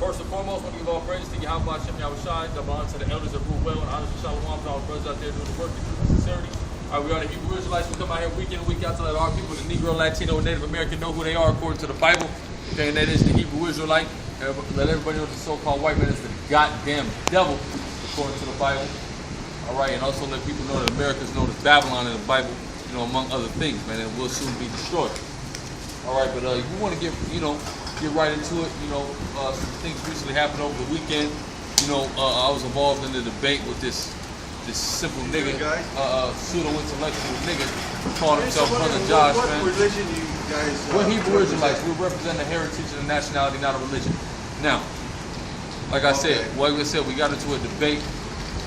First and foremost, I want to give all praise to Yahweh Hashem Yahushai, double honor to the elders that rule well, and honor to Shalom to all the brothers out there doing the work in truth and sincerity. All right, we are the Hebrew Israelites. We come out here week in and week out to let our people, the Negro, Latino, and Native American, know who they are according to the Bible. Okay, and that is the Hebrew Israelite. Let everybody know the so-called white man is the goddamn devil according to the Bible. All right, and also let people know that America is known as Babylon in the Bible, you know, among other things, man, and will soon be destroyed. All right, but if you want to get right into it, some things recently happened over the weekend. I was involved in the debate with this simple nigga, pseudo-intellectual nigga, called himself Brother Josh, what man. What religion do you guys We're Hebrew Israelites. We represent the heritage and the nationality, not a religion. Now, like I said, we got into a debate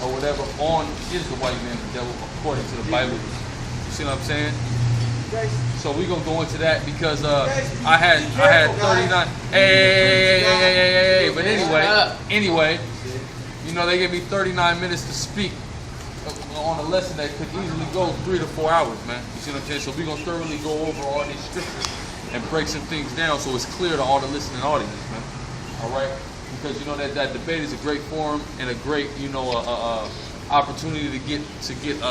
or whatever on is the white man the devil according to the Bible. You see what I'm saying? So we're gonna go into that because I had 39. Hey, but anyway, they gave me 39 minutes to speak on a lesson that could easily go 3 to 4 hours, man. You see what I'm saying? So we're gonna thoroughly go over all these scriptures and break some things down so it's clear to all the listening audience, man. All right, because that debate is a great forum and a great opportunity to get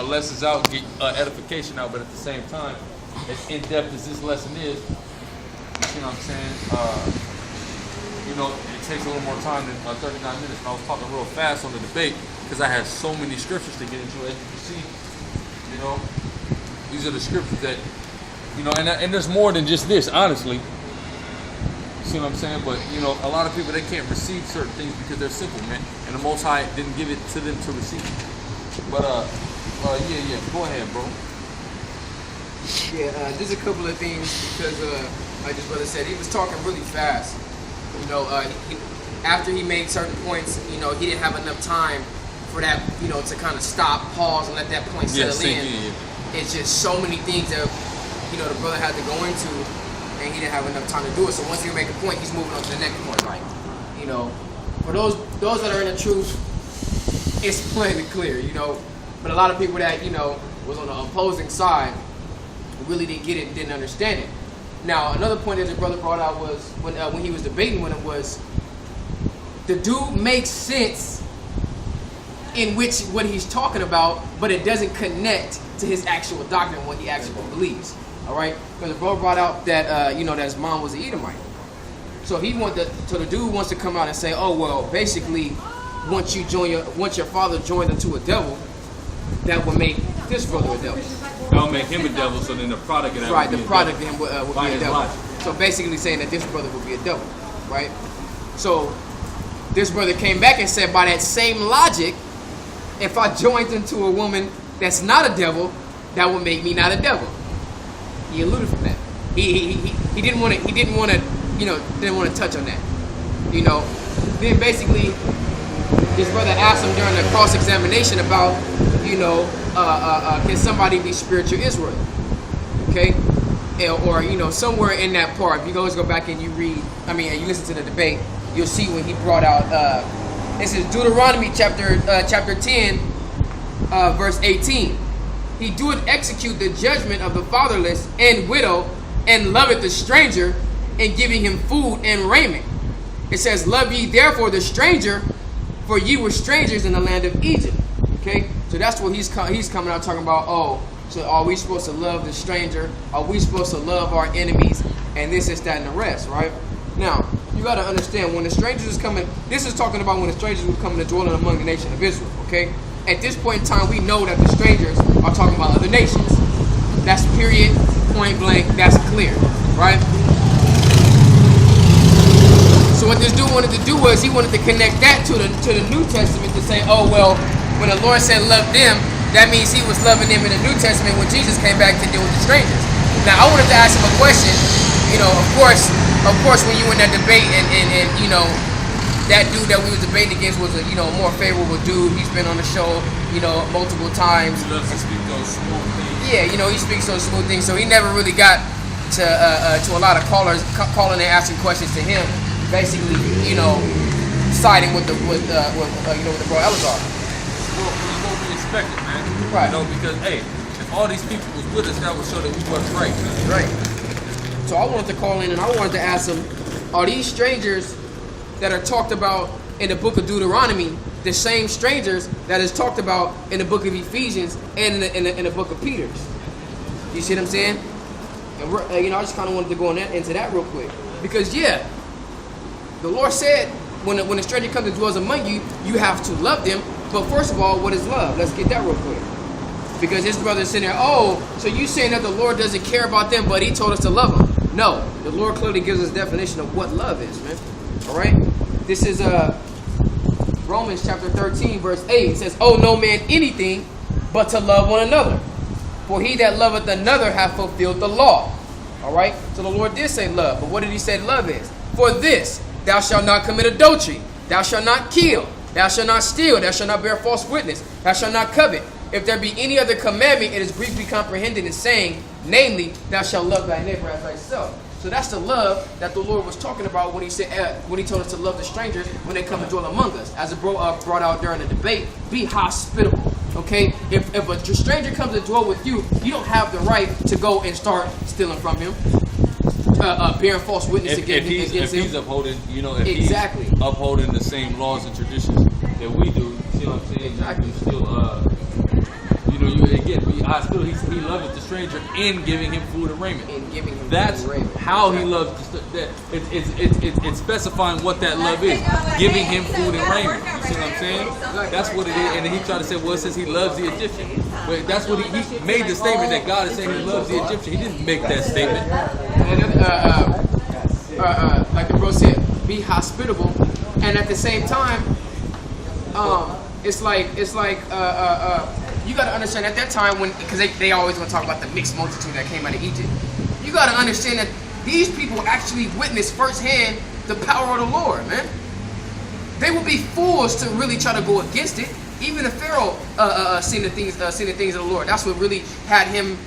lessons out, get edification out, but at the same time, as in-depth as this lesson is, you see what I'm saying? It takes a little more time than 39 minutes. And I was talking real fast on the debate because I had so many scriptures to get into. As you can see, these are the scriptures that, and there's more than just this, honestly. You see what I'm saying? But, a lot of people, they can't receive certain things because they're simple, man. And the Most High didn't give it to them to receive. But, yeah, go ahead, bro. Yeah, there's a couple of things because, like this brother said, he was talking really fast. After he made certain points, he didn't have enough time for that, to kind of stop, pause, and let that point settle in. It's just so many things that, the brother had to go into, and he didn't have enough time to do it. So once he make a point, he's moving on to the next point. Like, for those that are in the truth, it's plainly clear, But a lot of people that, was on the opposing side, really didn't get it and didn't understand it. Now, another point that the brother brought out was when he was debating with him was the dude makes sense in what he's talking about, but it doesn't connect to his actual doctrine, what he actually believes. All right, because the brother brought out that that his mom was an Edomite. So the dude wants to come out and say, oh well, basically, once your father joined into a devil, that would make this brother a devil. That'll make him a devil, so then the product of that would be the product of him would be a devil. Logic. So basically saying that this brother would be a devil, right? So this brother came back and said, by that same logic, if I joined into a woman that's not a devil, that would make me not a devil. He alluded from that. He didn't want to touch on that. Then basically this brother asked him during the cross-examination about, can somebody be spiritual Israel? Okay? Or, somewhere in that part, if you always go back and you read, and you listen to the debate, you'll see when he brought out, this is Deuteronomy chapter 10, verse 18. He doeth execute the judgment of the fatherless and widow, and loveth the stranger, and giving him food and raiment. It says, love ye therefore the stranger, for ye were strangers in the land of Egypt. Okay, so that's what he's coming out talking about. So are we supposed to love the stranger? Are we supposed to love our enemies? And this, that, and the rest, right? Now, you got to understand, when the strangers is coming, this is talking about when the strangers were coming to dwelling among the nation of Israel, okay? At this point in time, we know that the strangers are talking about other nations. That's period, point blank, that's clear, right? So what this dude wanted to do was he wanted to connect that to the New Testament to say, oh, well, when the Lord said love them, that means he was loving them in the New Testament when Jesus came back to deal with the strangers. Now, I wanted to ask him a question. Of course, when you in that debate and that dude that we was debating against was a more favorable dude. He's been on the show multiple times. He loves to speak those smooth things. Yeah, he speaks those smooth things. So he never really got to a lot of callers calling and asking questions to him. Basically, siding with the bro Elazar. What we expected, man. Right. Because if all these people was with us, that would show that we wasn't right. Right. So I wanted to call in and I wanted to ask him, are these strangers that are talked about in the book of Deuteronomy, the same strangers that is talked about in the book of Ephesians and in the book of Peter. You see what I'm saying? And I just kind of wanted to go into that real quick. Because, yeah, the Lord said when a stranger comes and dwells among you, you have to love them. But first of all, what is love? Let's get that real quick. Because his brother is sitting there, oh, so you saying that the Lord doesn't care about them, but he told us to love them. No, the Lord clearly gives us a definition of what love is, man. All right? This is Romans chapter 13, verse 8. It says, owe no man anything but to love one another. For he that loveth another hath fulfilled the law. All right? So the Lord did say love. But what did he say love is? For this, thou shalt not commit adultery. Thou shalt not kill. Thou shalt not steal. Thou shalt not bear false witness. Thou shalt not covet. If there be any other commandment, it is briefly comprehended in saying, namely, thou shalt love thy neighbor as thyself. So that's the love that the Lord was talking about when he said, when he told us to love the strangers when they come and dwell among us. As it brought out during the debate, be hospitable. Okay, if a stranger comes to dwell with you, you don't have the right to go and start stealing from him, bearing false witness against him. If he's upholding, he's upholding the same laws and traditions that we do. See what I'm saying? Exactly. You still, be hospitable. He loves the stranger in giving him food and raiment. That's how he loves. It's specifying what that love is. Giving him food and raiment. You see what I'm saying? That's what it is. And then he tried to say, well, it says he loves the Egyptian. But that's what he made the statement that God is saying he loves the Egyptian. He didn't make that statement. Like the bro said, be hospitable, and at the same time, it's like you got to understand at that time because they always want to talk about the mixed multitude that came out of Egypt. You got to understand that these people actually witnessed firsthand the power of the Lord, man. They would be fools to really try to go against it. Even the Pharaoh seen the things of the Lord. That's what really had him,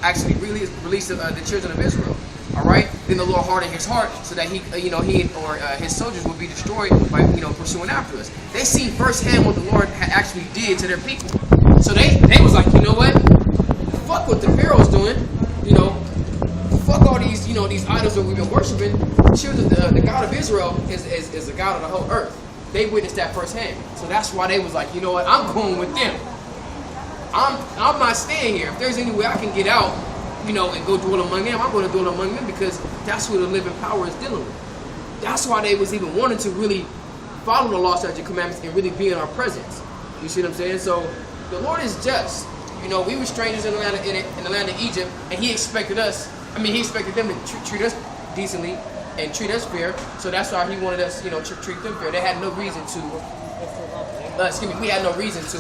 actually release the children of Israel. All right. Then the Lord hardened his heart so that he or his soldiers would be destroyed by pursuing after us. They seen firsthand what the Lord actually did to their people. So they was like, you know what? Fuck what the Pharaoh's doing. Fuck all these these idols that we've been worshiping. The God of Israel is the God of the whole earth. They witnessed that firsthand. So that's why they was like, you know what? I'm going with them. I'm not staying here. If there's any way I can get out, and go dwell among them, I'm going to dwell among them because that's who the living power is dealing with. That's why they was even wanting to really follow the law, statutes, and commandments and really be in our presence. You see what I'm saying? So the Lord is just. We were strangers in the land of Egypt, and He expected us. He expected them to treat us decently and treat us fair. So that's why He wanted us, to treat them fair. They had no reason to. We had no reason to,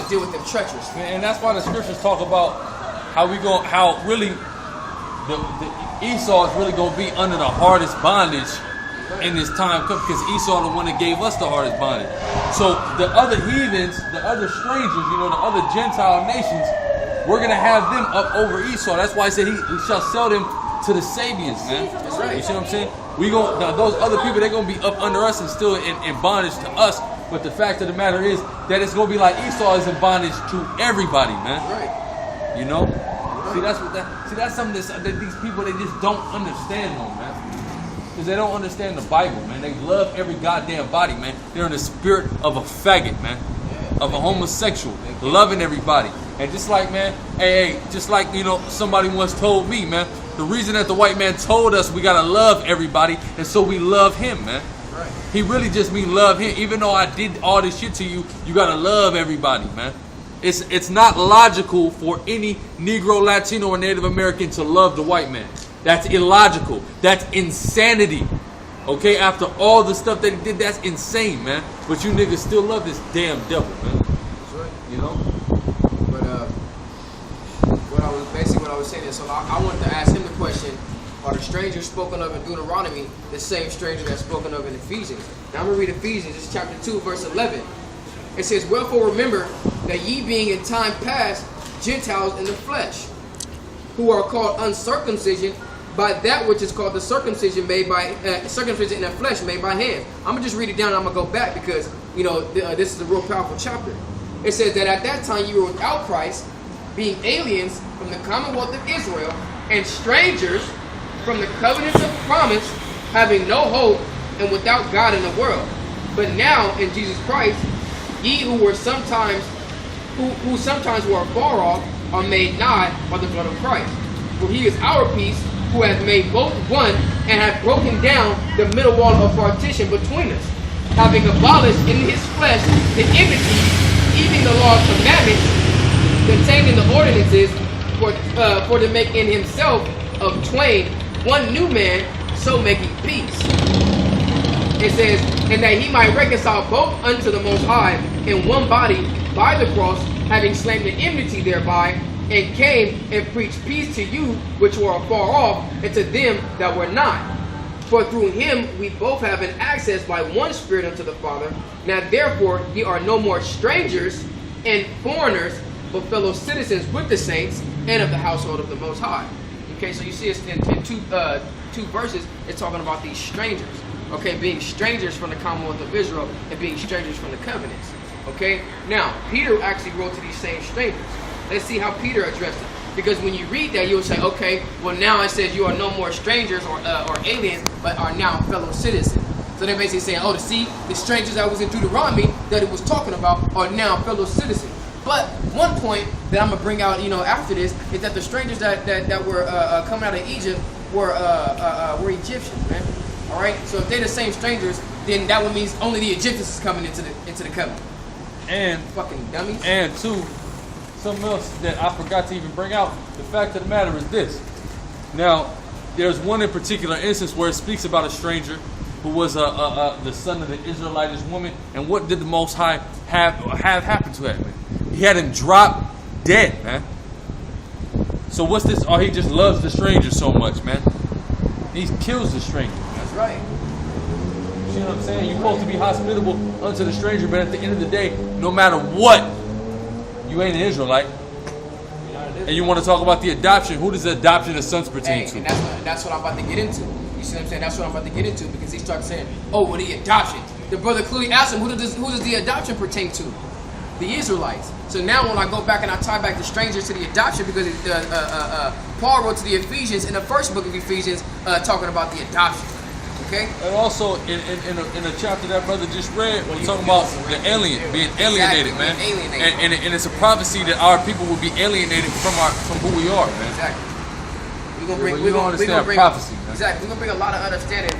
deal with them treacherously. And that's why the scriptures talk about how really the Esau is really gonna be under the hardest bondage in this time, because Esau the one that gave us the hardest bondage. So the other heathens, the other strangers, the other Gentile nations, we're gonna have them up over Esau. That's why I said he shall sell them to the Sabians, man. That's right. You see what I'm saying? Those other people, they're gonna be up under us and still in bondage to us. But the fact of the matter is that it's gonna be like Esau is in bondage to everybody, man. Right. See, that's something that these people, they just don't understand, though, man. Because they don't understand the Bible, man. They love every goddamn body, man. They're in the spirit of a faggot, man. Of a homosexual. Loving everybody. And just like, man, somebody once told me, man, the reason that the white man told us we gotta love everybody is so we love him, man. Right. He really just mean love him. Even though I did all this shit to you, you gotta love everybody, man. It's not logical for any Negro, Latino, or Native American to love the white man. That's illogical. That's insanity. Okay, after all the stuff that he did, that's insane, man. But you niggas still love this damn devil, man. That's right. But what I was saying is, so I wanted to ask him the question: are the strangers spoken of in Deuteronomy the same stranger that's spoken of in Ephesians? Now I'm gonna read Ephesians, it's chapter 2, verse 11. It says, wherefore remember that ye being in time past Gentiles in the flesh, who are called uncircumcision by that which is called the circumcision made by circumcision in the flesh made by hand. I'm gonna just read it down and I'm gonna go back because this is a real powerful chapter. It says that at that time you were without Christ, being aliens from the commonwealth of Israel and strangers from the covenants of promise, having no hope and without God in the world. But now in Jesus Christ, ye who sometimes were afar off are made nigh by the blood of Christ. For he is our peace, who hath made both one, and hath broken down the middle wall of partition between us, having abolished in his flesh the enmity, even the law of commandments contained in the ordinances, for to make in himself of twain one new man, so making peace. It says, and that he might reconcile both unto the Most High in one body by the cross, having slain the enmity thereby, and came and preached peace to you which were afar off, and to them that were not. For through him we both have an access by one Spirit unto the Father. Now therefore ye are no more strangers and foreigners, but fellow citizens with the saints and of the household of the Most High. Okay, so you see it's in two verses, it's talking about these strangers. Okay, being strangers from the Commonwealth of Israel and being strangers from the covenants. Okay, now Peter actually wrote to these same strangers. Let's see how Peter addressed it. Because when you read that, you'll say, okay, well now it says you are no more strangers or aliens, but are now fellow citizens. So they're basically saying, oh, see, the strangers that was in Deuteronomy that it was talking about are now fellow citizens. But one point that I'm gonna bring out, after this, is that the strangers that were coming out of Egypt were Egyptians, man. All right. So if they're the same strangers, then that would mean only the Egyptians is coming into the covenant. And fucking dummies. And two, something else that I forgot to even bring out. The fact of the matter is this. Now, there's one in particular instance where it speaks about a stranger who was the son of the Israelitish woman. And what did the Most High have happen to that man? He had him drop dead, man. So what's this? Oh, he just loves the stranger so much, man. He kills the stranger. That's right. You know what I'm saying? You're supposed to be hospitable unto the stranger, but at the end of the day, no matter what, you ain't an Israelite. And you want to talk about the adoption. Who does the adoption of sons pertain to? And that's what I'm about to get into. You see what I'm saying? That's what I'm about to get into, because he started saying, oh, well, the adoption. The brother clearly asked him, who does the adoption pertain to? The Israelites. So now when I go back and I tie back the strangers to the adoption, because Paul wrote to the Ephesians in the first book of Ephesians talking about the adoption. Okay? And also in a chapter that brother just read, we're talking about the being alienated, man. And it's a prophecy that our people will be alienated from who we are, man. Exactly. We're gonna understand prophecy, man. Exactly. We're gonna bring a lot of understanding,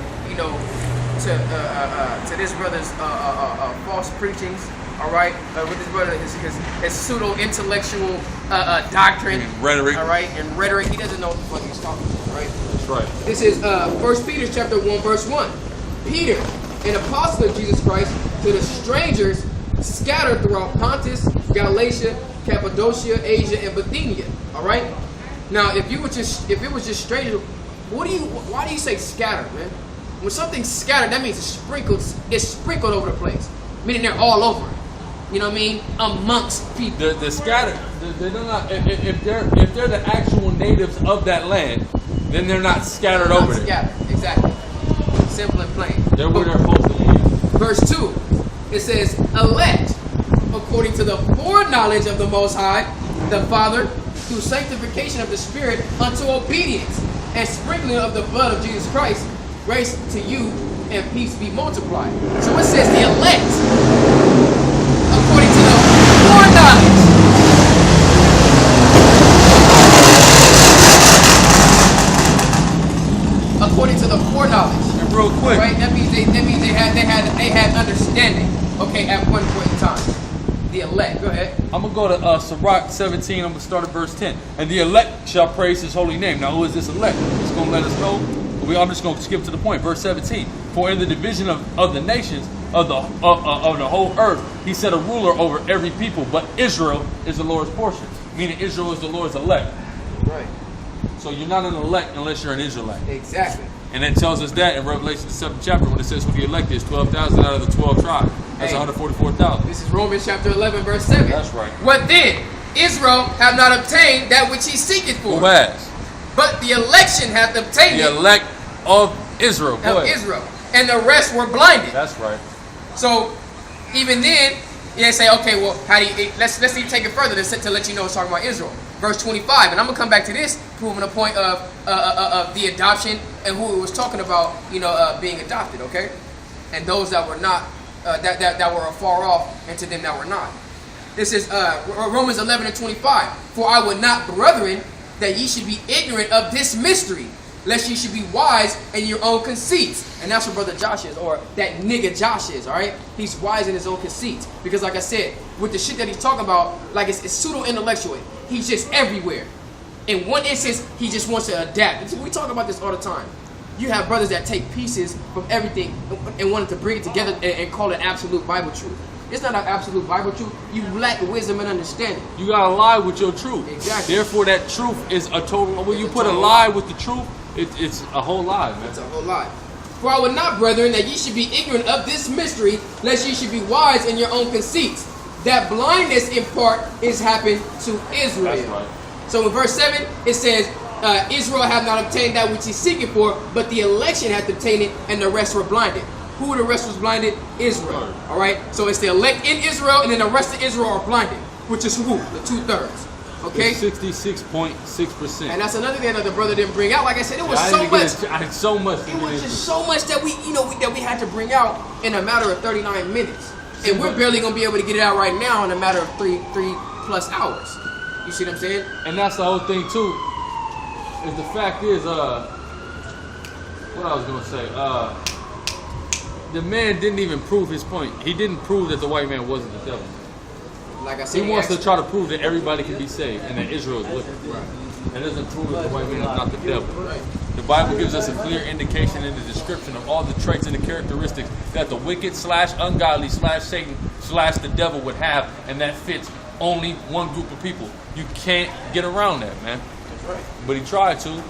to this brother's false preachings. All right, with his brother, his pseudo-intellectual doctrine, and rhetoric. All right, and rhetoric. He doesn't know what the fuck he's talking about, right? That's right. This is 1 Peter chapter 1, verse 1. Peter, an apostle of Jesus Christ, to the strangers scattered throughout Pontus, Galatia, Cappadocia, Asia, and Bithynia. All right. Now, if it was just strangers, why do you say scattered, man? When something's scattered, that means it's sprinkled over the place, meaning they're all over. You know what I mean? Amongst people. They're scattered. They're not. If they're the actual natives of that land, then they're not scattered over there. Scattered, exactly. Simple and plain. They're where they're supposed to be. Verse 2, it says, elect according to the foreknowledge of the Most High, the Father, through sanctification of the Spirit unto obedience, and sprinkling of the blood of Jesus Christ, grace to you and peace be multiplied. So it says the elect according to the foreknowledge. According to the foreknowledge. And real quick. Right? That means they had understanding. Okay, at one point in time. The elect. Go ahead. I'm gonna go to Sirach 17. I'm gonna start at verse 10. And the elect shall praise his holy name. Now, who is this elect? It's gonna let us know. I'm just gonna skip to the point. Verse 17. For in the division of the nations of the whole earth, he set a ruler over every people. But Israel is the Lord's portion. Meaning Israel is the Lord's elect. Right. So you're not an elect unless you're an Israelite. Exactly. And it tells us that in Revelation the 7th chapter when it says who the elect is, 12,000 out of the 12 tribes. That's 144,000. This is Romans chapter 11, verse 7. That's right. What then? Israel have not obtained that which he seeketh for. Who has? But the election hath obtained the elect of Israel. Israel. And the rest were blinded. That's right. So even then, they say, okay, well, how do you, let's take it further to let you know it's talking about Israel. Verse 25, and I'm going to come back to this proving a point of the adoption and who it was talking about, being adopted, okay? And those that were not, that were afar off, and to them that were not. This is Romans 11:25. For I would not, brethren, that ye should be ignorant of this mystery, lest ye should be wise in your own conceits. And that's what Brother Josh is, or that nigga Josh is, all right? He's wise in his own conceits. Because like I said, with the shit that he's talking about, like it's pseudo-intellectual. He's just everywhere. In one instance, he just wants to adapt. We talk about this all the time. You have brothers that take pieces from everything and wanted to bring it together and call it absolute Bible truth. It's not an absolute Bible truth. You lack wisdom and understanding. You gotta lie with your truth. Exactly. Therefore, that truth is a total. When you put a lie with the truth, it's a whole lie, man. It's a whole lie. For I would not, brethren, that ye should be ignorant of this mystery, lest ye should be wise in your own conceits. That blindness in part is happened to Israel. That's right. So in verse 7, it says, Israel hath not obtained that which he's seeking for, but the election hath obtained it, and the rest were blinded. Who the rest was blinded? Israel. All right? So it's the elect in Israel, and then the rest of Israel are blinded, which is who? The 2/3. Okay? 66.6%. And that's another thing that the brother didn't bring out. Like I said, it was so much. I had so much. It was just so much that we had to bring out in a matter of 39 minutes. And we're barely going to be able to get it out right now in a matter of 3+ hours. You see what I'm saying? And that's the whole thing too. Is the fact is, what I was gonna say, the man didn't even prove his point. He didn't prove that the white man wasn't the devil. Like I said, He wants to try to prove that everybody can be saved and that Israel is wicked. It doesn't prove that the white man is not the devil. The Bible gives us a clear indication in the description of all the traits and the characteristics that the wicked / ungodly / Satan / the devil would have, and that fits only one group of people. You can't get around that, man. That's right. But he tried to,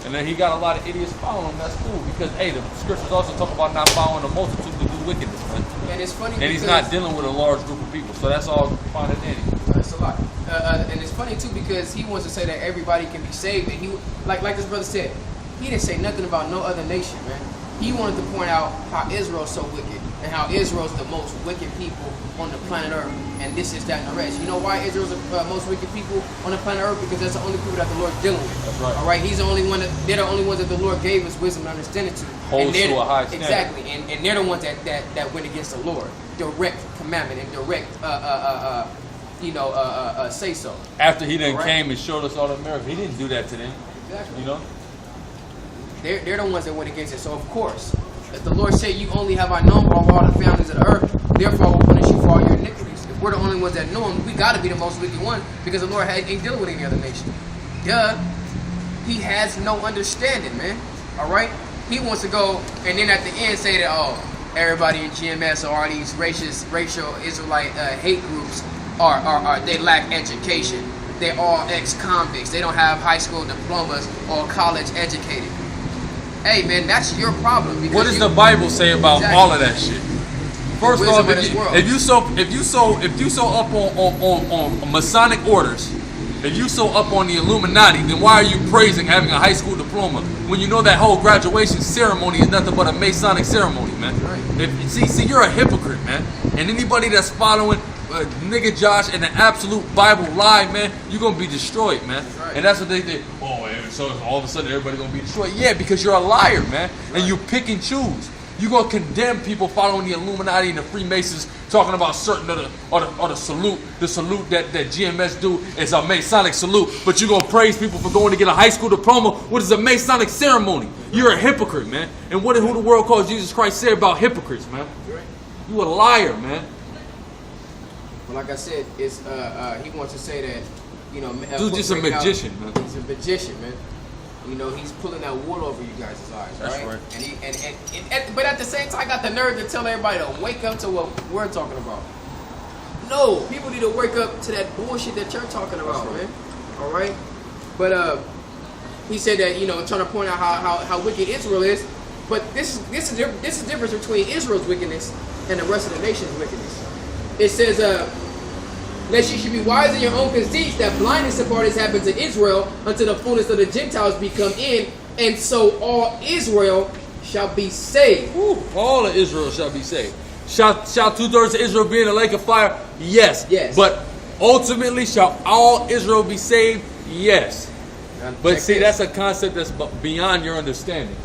and then he got a lot of idiots following him. That's cool, because hey, the scriptures also talk about not following the multitude to do wickedness, man. And it's funny. And he's not dealing with a large group of people, so that's all fine and dandy. That's a lot. And it's funny too because he wants to say that everybody can be saved, and he like this brother said, he didn't say nothing about no other nation, man. He wanted to point out how Israel's so wicked and how Israel's the most wicked people on the planet Earth, and this is that and the rest. You know why Israel's the most wicked people on the planet Earth? Because that's the only people that the Lord's dealing with. That's right. All right, he's the only one they're the only ones that the Lord gave us wisdom and understanding to. Holds to a high standard. Exactly, and they're the ones that went against the Lord. Direct commandment and direct say so. After he then came and showed us all the miracles, he didn't do that to them. Exactly. You know? They're the ones that went against it. So of course, if the Lord said, "You only have I known of all the families of the earth, therefore I will punish you for all your iniquities." If we're the only ones that know Him, we got to be the most wicked one because the Lord ain't dealing with any other nation. Duh. He has no understanding, man. All right. He wants to go and then at the end say that everybody in GMS or all these racial Israelite hate groups are they lack education. They're all ex-convicts. They don't have high school diplomas or college educated. Hey man, that's your problem. What does the Bible say about all of that shit? First off, if you so up on Masonic orders, if you so up on the Illuminati, then why are you praising having a high school diploma when you know that whole graduation ceremony is nothing but a Masonic ceremony, man? Right. See, you're a hypocrite, man. And anybody that's following nigga Josh and the absolute Bible lie, man, you're gonna be destroyed, man. Right. And that's what they did. So all of a sudden everybody's gonna be destroyed. Yeah, because you're a liar, man. Right. And you pick and choose. You're gonna condemn people following the Illuminati and the Freemasons, talking about certain of the salute that GMS do is a Masonic salute, but you're gonna praise people for going to get a high school diploma, what is a Masonic ceremony. You're a hypocrite, man. And who the world calls Jesus Christ say about hypocrites, man? Right. You a liar, man. Well, like I said, it's he wants to say that, dude's just a magician, man. He's a magician, man. He's pulling that wool over you guys' eyes, right? That's right. But at the same time, I got the nerve to tell everybody to wake up to what we're talking about. No, people need to wake up to that bullshit that you're talking about, man. All right? But he said that, trying to point out how wicked Israel is. But this is the difference between Israel's wickedness and the rest of the nation's wickedness. It says, lest you should be wise in your own conceits, that blindness in part has happened to Israel until the fullness of the Gentiles be come in, and so all Israel shall be saved. Ooh, all of Israel shall be saved. Shall 2/3 of Israel be in the lake of fire? Yes. Yes. But ultimately, shall all Israel be saved? Yes. But check see, this. that's a concept that's beyond your understanding.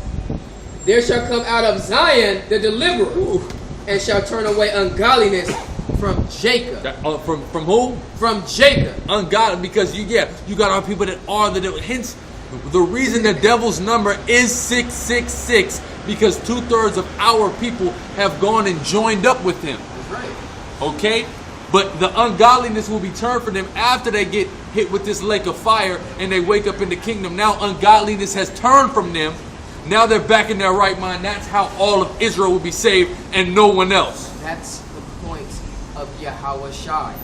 There shall come out of Zion the deliverer, and shall turn away ungodliness from Jacob. From who? From Jacob. Ungodly, because you got our people that are the devil. Hence, the reason the devil's number is 666, because 2/3 of our people have gone and joined up with him. That's right. Okay? But the ungodliness will be turned for them after they get hit with this lake of fire and they wake up in the kingdom. Now ungodliness has turned from them. Now they're back in their right mind. That's how all of Israel will be saved and no one else. That's the point of Yahweh Shai.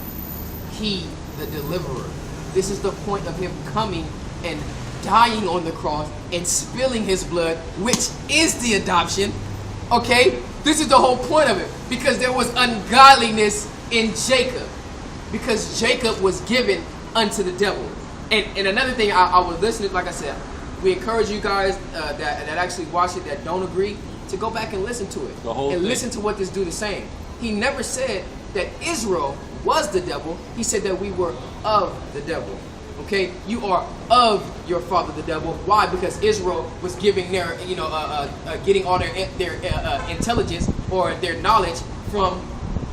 He, the deliverer. This is the point of him coming and dying on the cross and spilling his blood, which is the adoption. Okay? This is the whole point of it. Because there was ungodliness in Jacob. Because Jacob was given unto the devil. And another thing, I was listening, like I said, we encourage you guys that actually watch it, that don't agree, to go back and listen to it. The whole and thing. listen to what this dude is saying. He never said that Israel was the devil. He said that we were of the devil. Okay? You are of your father the devil. Why? Because Israel was giving their, getting all their intelligence or their knowledge from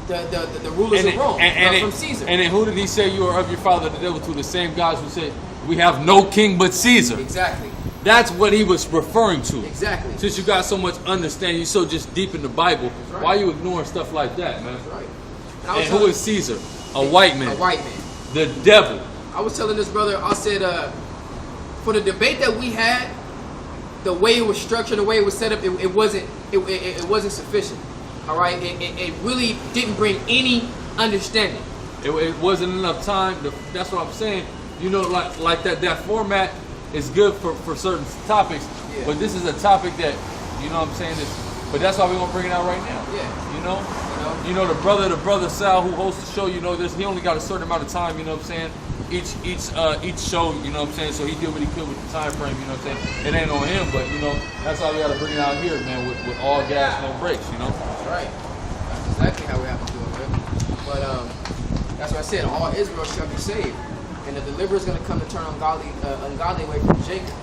the rulers of Rome, from Caesar. And then who did he say you are of your father the devil to? The same guys who said we have no king but Caesar. Exactly. That's what he was referring to. Exactly. Since you got so much understanding, you're so just deep in the Bible, right. why are you ignoring stuff like that, man? That's right. And who is Caesar? A white man. A white man. The devil. I was telling this brother, I said, for the debate that we had, the way it was structured, the way it was set up, it wasn't sufficient. All right, it really didn't bring any understanding. It wasn't enough time. That's what I'm saying. You know, like that format is good for certain topics, yeah. But this is a topic that, you know what I'm saying, but that's why we're gonna bring it out right now. Yeah. You know, the brother Sal who hosts the show, you know, he only got a certain amount of time, you know what I'm saying? Each show, you know what I'm saying? So he did what he could with the time frame, you know what I'm saying? It ain't on him, but you know, that's why we gotta bring it out here, man, with all gas, no brakes, you know? That's right. That's exactly how we have to do it, man. But that's what I said, all Israel shall be saved. And the deliverer is going to come to turn ungodly away from Jacob.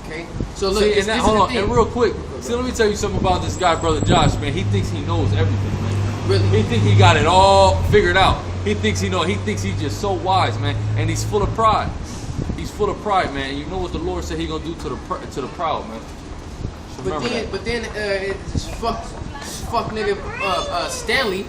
Okay? So look, see, hold on, and real quick, see, let me tell you something about this guy, Brother Josh, man. He thinks he knows everything, man. Really? He thinks he got it all figured out. He thinks he's just so wise, man. And he's full of pride. He's full of pride, man. And you know what the Lord said He gonna do to the proud, man. But then this fuck nigga Stanley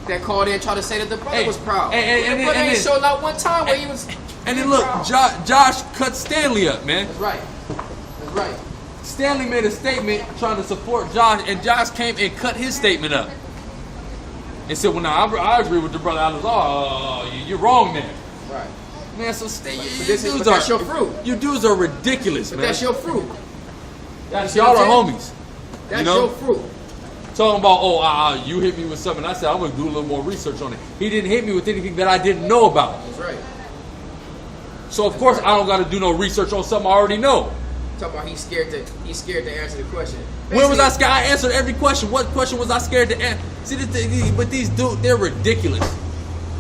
that called in and tried to say that the brother was proud. And the brother ain't showed out one time where he was. And then look, Josh cut Stanley up, man. That's right. That's right. Stanley made a statement trying to support Josh, and Josh came and cut his statement up. And said, well, now, I agree with the brother. I was, you're wrong there. Right. Man, so that's your fruit. You dudes are ridiculous, man. That's your fruit. Y'all are homies. That's your fruit. Talking about, you hit me with something. I said, I'm going to do a little more research on it. He didn't hit me with anything that I didn't know about. That's right. So, of course, I don't got to do no research on something I already know. Talking about he's scared to answer the question. Basically, when was I scared? I answered every question. What question was I scared to answer? See, but these dudes, they're ridiculous.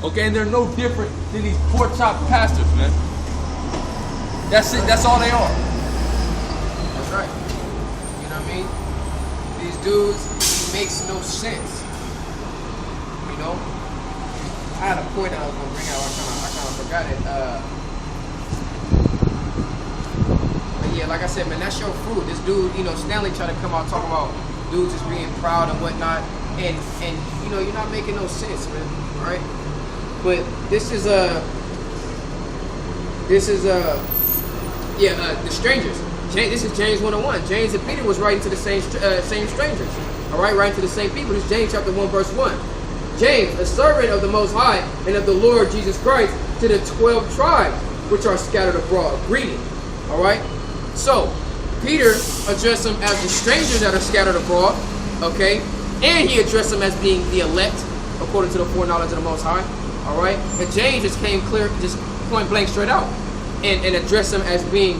Okay, and they're no different than these pork chop pastors, man. That's it. That's all they are. That's right. You know what I mean? These dudes, it makes no sense. You know? I had a point I was gonna bring out. I kind of forgot it. But yeah, like I said, man, that's your fruit. This dude, Stanley tried to come out talking about dudes just being proud and whatnot, and you're not making no sense, man. All right? But this is the strangers. This is James 1:1. James and Peter was writing to the same strangers. All right, writing to the same people. This is James chapter 1 verse 1. James, a servant of the Most High and of the Lord Jesus Christ, to the 12 tribes which are scattered abroad. Greeting. All right. So Peter addressed them as the strangers that are scattered abroad. Okay, and he addressed them as being the elect according to the foreknowledge of the Most High. All right, and James just came clear, just point blank straight out, and addressed them as being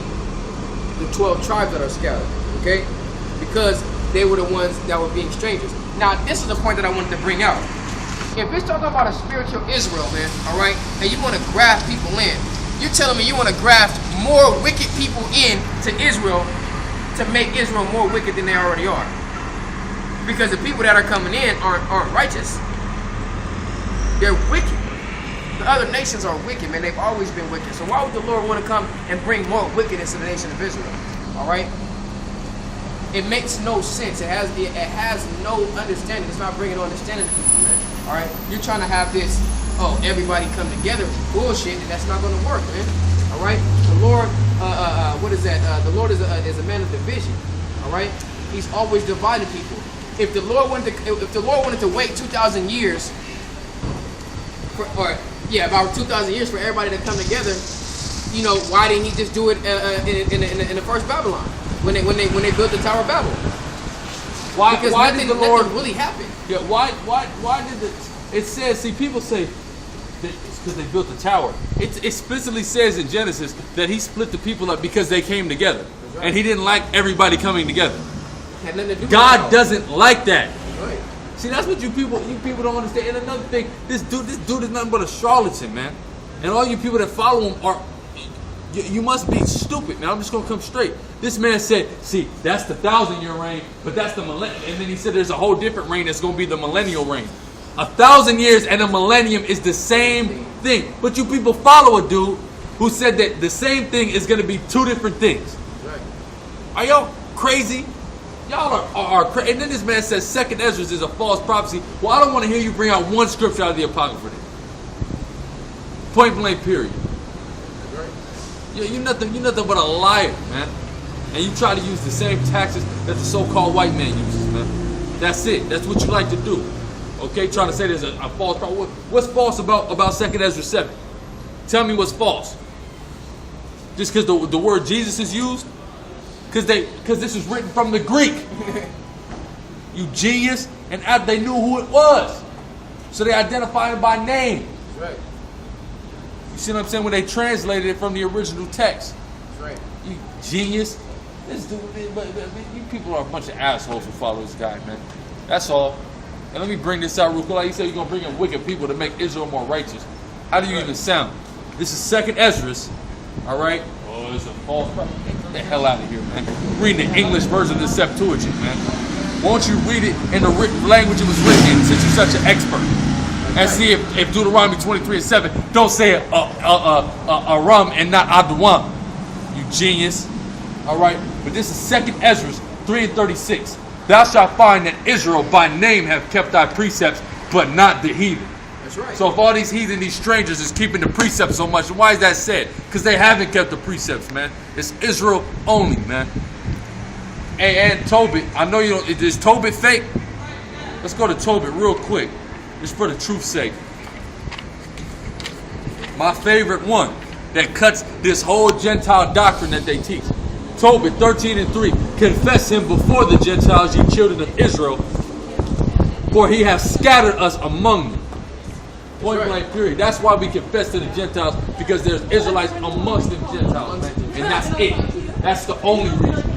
the 12 tribes that are scattered. Okay, because they were the ones that were being strangers. Now, this is the point that I wanted to bring out. If it's talking about a spiritual Israel, man, all right, and you want to grab people in, You're telling me you want to graft more wicked people in to Israel to make Israel more wicked than they already are. Because the people that are coming in aren't righteous. They're wicked. The other nations are wicked, man. They've always been wicked. So why would the Lord want to come and bring more wickedness to the nation of Israel? All right? It makes no sense. It has no understanding. It's not bringing no understanding to people, man. All right? You're trying to have this, everybody come together bullshit, and that's not going to work, man. All right? The Lord, what is that? The Lord is a man of division. All right? He's always dividing people. If the Lord wanted to wait 2,000 years, about 2,000 years for everybody to come together, why didn't He just do it in the first Babylon when they built the Tower of Babel? Why Nothing really happened. Yeah. Why did it says? See, people say that it's because they built the tower. It explicitly says in Genesis that He split the people up because they came together, right. And He didn't like everybody coming together. Had nothing to do with God doesn't like that. Right. See, that's what you people don't understand. And another thing, this dude is nothing but a charlatan, man. And all you people that follow him are, you must be stupid, man. I'm just gonna come straight. This man said, see, that's the 1,000-year reign, but that's the millennium. And then he said there's a whole different reign that's gonna be the millennial reign. 1,000 years and a millennium is the same thing. But you people follow a dude who said that the same thing is gonna be two different things. Right. Are y'all crazy? Y'all are crazy. And then this man says Second Ezra is a false prophecy. Well, I don't want to hear you bring out one scripture out of the Apocrypha. Point blank, period. You're nothing but a liar, man. And you try to use the same tactics that the so-called white man uses, man. That's it. That's what you like to do. Okay, trying to say there's a false prophet. What's false about Second Ezra 7? Tell me what's false. Just because the word Jesus is used? Because this is written from the Greek. You genius. And they knew who it was. So they identified it by name. That's right. You see what I'm saying? When they translated it from the original text. That's right. You genius. This dude, you people are a bunch of assholes who follow this guy, man. That's all. And let me bring this out real quick. Like you said, you're going to bring in wicked people to make Israel more righteous. How do you even sound? This is Second Ezra. All right? Oh, it's a false prophet. Get the hell out of here, man. I'm reading the English version of the Septuagint, man. Why don't you read it in the language it was written in, since you're such an expert? And see if Deuteronomy 23:7 don't say Aram and not Aduam. You genius. All right? But this is Second Ezra 3:36. Thou shalt find that Israel by name have kept thy precepts, but not the heathen. That's right. So if all these heathen, these strangers is keeping the precepts so much, why is that said? Because they haven't kept the precepts, man. It's Israel only, man. And Tobit, I know you don't, is Tobit fake? Let's go to Tobit real quick. Just for the truth's sake. My favorite one that cuts this whole Gentile doctrine that they teach. Tobit 13:3. Confess him before the Gentiles, ye children of Israel, for he hath scattered us among them. Point blank period. That's why we confess to the Gentiles, because there's Israelites amongst them Gentiles, man. And that's it. That's the only reason.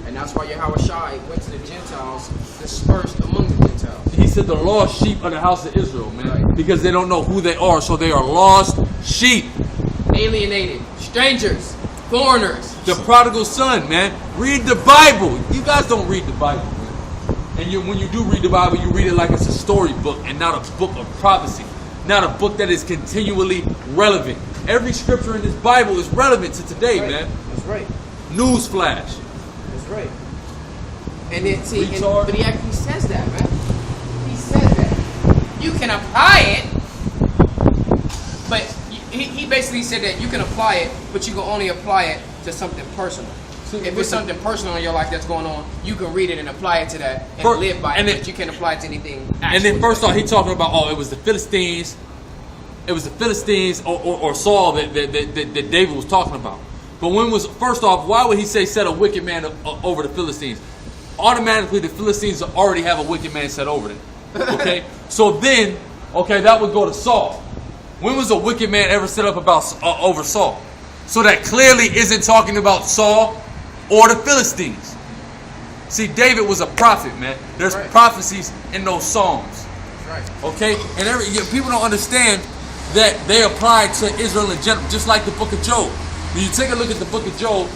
And that's why Yahweh Shai went to the Gentiles, dispersed among the Gentiles. He said the lost sheep of the house of Israel, man. Right. Because they don't know who they are, so they are lost sheep. Alienated, strangers, foreigners. The prodigal son, man. Read the Bible. You guys don't read the Bible, man. And when you do read the Bible, you read it like it's a storybook and not a book of prophecy. Not a book that is continually relevant. Every scripture in this Bible is relevant to today, That's right. man. That's right. Newsflash. That's right. And then but he actually says that, man. He says that. You can apply it, but he basically said that you can apply it, but you can only apply it to something personal. If it's something personal in your life that's going on, you can read it and apply it to that and live by it, but you can't apply it to anything actual. And then first off, he talking about, it was the Philistines. It was the Philistines or Saul that David was talking about. But first off, why would he say set a wicked man over the Philistines? Automatically, the Philistines already have a wicked man set over them. Okay? So then, that would go to Saul. When was a wicked man ever set up over Saul? So that clearly isn't talking about Saul or the Philistines. See, David was a prophet, man. There's prophecies in those Psalms. Right. Okay? And people don't understand that they apply to Israel in general, just like the book of Job. When you take a look at the book of Job,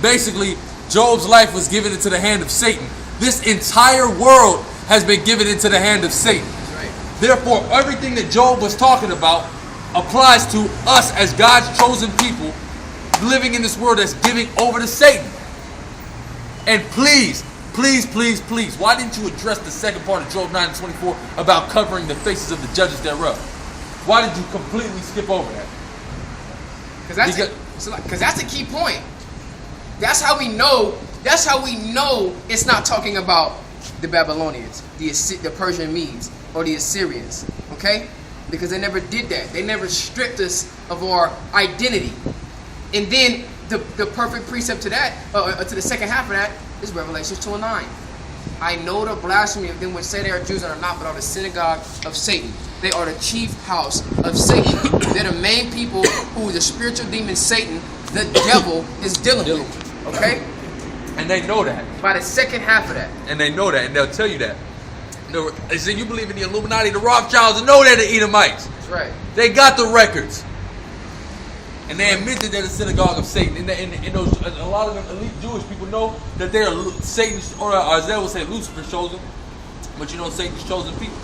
basically, Job's life was given into the hand of Satan. This entire world has been given into the hand of Satan. Right. Therefore, everything that Job was talking about applies to us as God's chosen people living in this world that's giving over to Satan. And please, please, please, please, why didn't you address the second part of Job 9:24 about covering the faces of the judges thereof? Why did you completely skip over that? Because that's a key point. That's how we know it's not talking about the Babylonians, the Persian Medes, or the Assyrians. Okay? Because they never did that. They never stripped us of our identity. And then the perfect precept to that, to the second half of that, is Revelation 2:9. I know the blasphemy of them which say they are Jews and are not, but are the synagogue of Satan. They are the chief house of Satan. They're the main people who the spiritual demon Satan, the devil, is dealing with. Okay? And they know that. By the second half of that. And they know that, and they'll tell you that. They say, you believe in the Illuminati, the Rothschilds, and know they're the Edomites. That's right. They got the records. And they admit that they're the synagogue of Satan. And those, a lot of them elite Jewish people know that they're Satan's, or Isaiah will say Lucifer's chosen. But you know Satan's chosen people.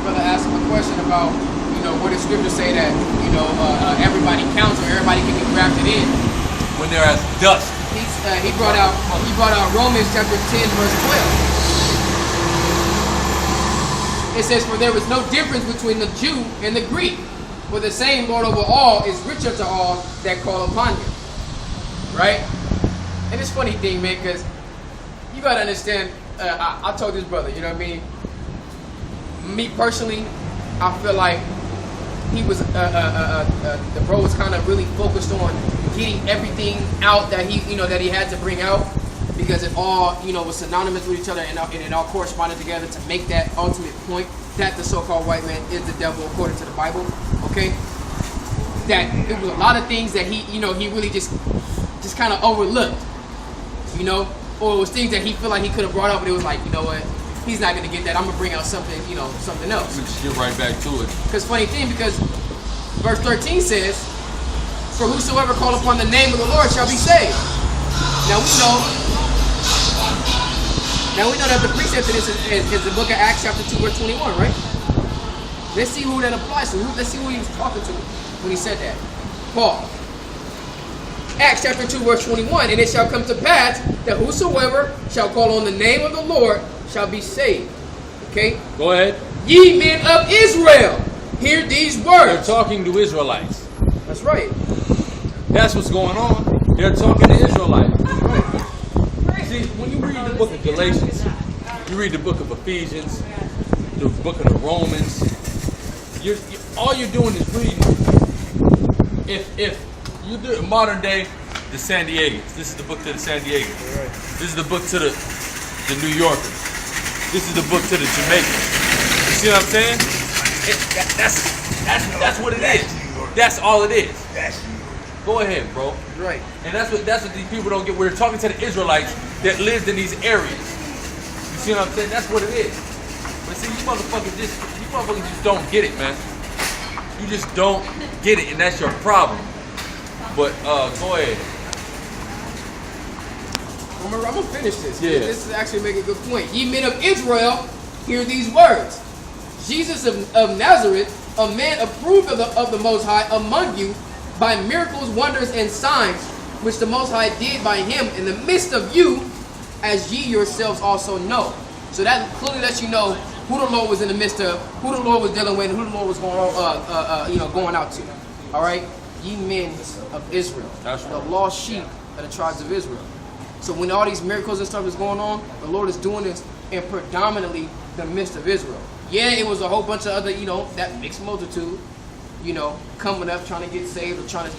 Brother asked him a question about, where the scriptures say that, everybody counts or everybody can be grafted in. When they're as dust. He brought out Romans chapter 10 verse 12. It says, for there was no difference between the Jew and the Greek, for the same Lord over all is rich unto all that call upon him. Right? And it's funny thing, man, because you got to understand, I told this brother, you know what I mean? Me personally, I feel like he was, the bro was kind of really focused on getting everything out that that he had to bring out, because it all, was synonymous with each other, and it all corresponded together to make that ultimate point that the so-called white man is the devil according to the Bible. Okay, that it was a lot of things that he really just kind of overlooked, or it was things that he felt like he could have brought up, but it was like, you know what, he's not gonna get that. I'm gonna bring out something, something else. Just get right back to it. Because funny thing, because verse 13 says, for whosoever call upon the name of the Lord shall be saved. Now we know that the precept of this is the book of Acts chapter 2 verse 21, right? Let's see who that applies to. Let's see who he was talking to when he said that. Paul. Acts chapter 2 verse 21, and it shall come to pass that whosoever shall call on the name of the Lord shall be saved. Okay? Go ahead. Ye men of Israel, hear these words. They're talking to Israelites. That's right. That's what's going on. They're talking to Israelites. See, when you read the book of Galatians, you read the book of Ephesians, the book of the Romans, all you're doing is reading. If you do modern day, the San Diegans. This is the book to the San Diegans. This is the book to the New Yorkers. This is the book to the Jamaicans. You see what I'm saying? That's what it is. That's all it is. Go ahead, bro. Right. And that's what these people don't get. We're talking to the Israelites that lived in these areas. You see what I'm saying? That's what it is. But see, you motherfuckers just don't get it, man. You just don't get it, and that's your problem. But go ahead. I'm gonna finish this. Yeah. This is actually making a good point. Ye men of Israel, hear these words. Jesus of Nazareth, a man approved of the Most High among you, by miracles, wonders, and signs, which the Most High did by him in the midst of you, as ye yourselves also know. So that clearly lets you know who the Lord was in the midst of, who the Lord was dealing with, and who the Lord was going out to. All right, ye men of Israel, That's right. The lost sheep of the tribes of Israel. So when all these miracles and stuff is going on, the Lord is doing this in predominantly the midst of Israel. Yeah, it was a whole bunch of other, that mixed multitude, coming up trying to get saved or trying to,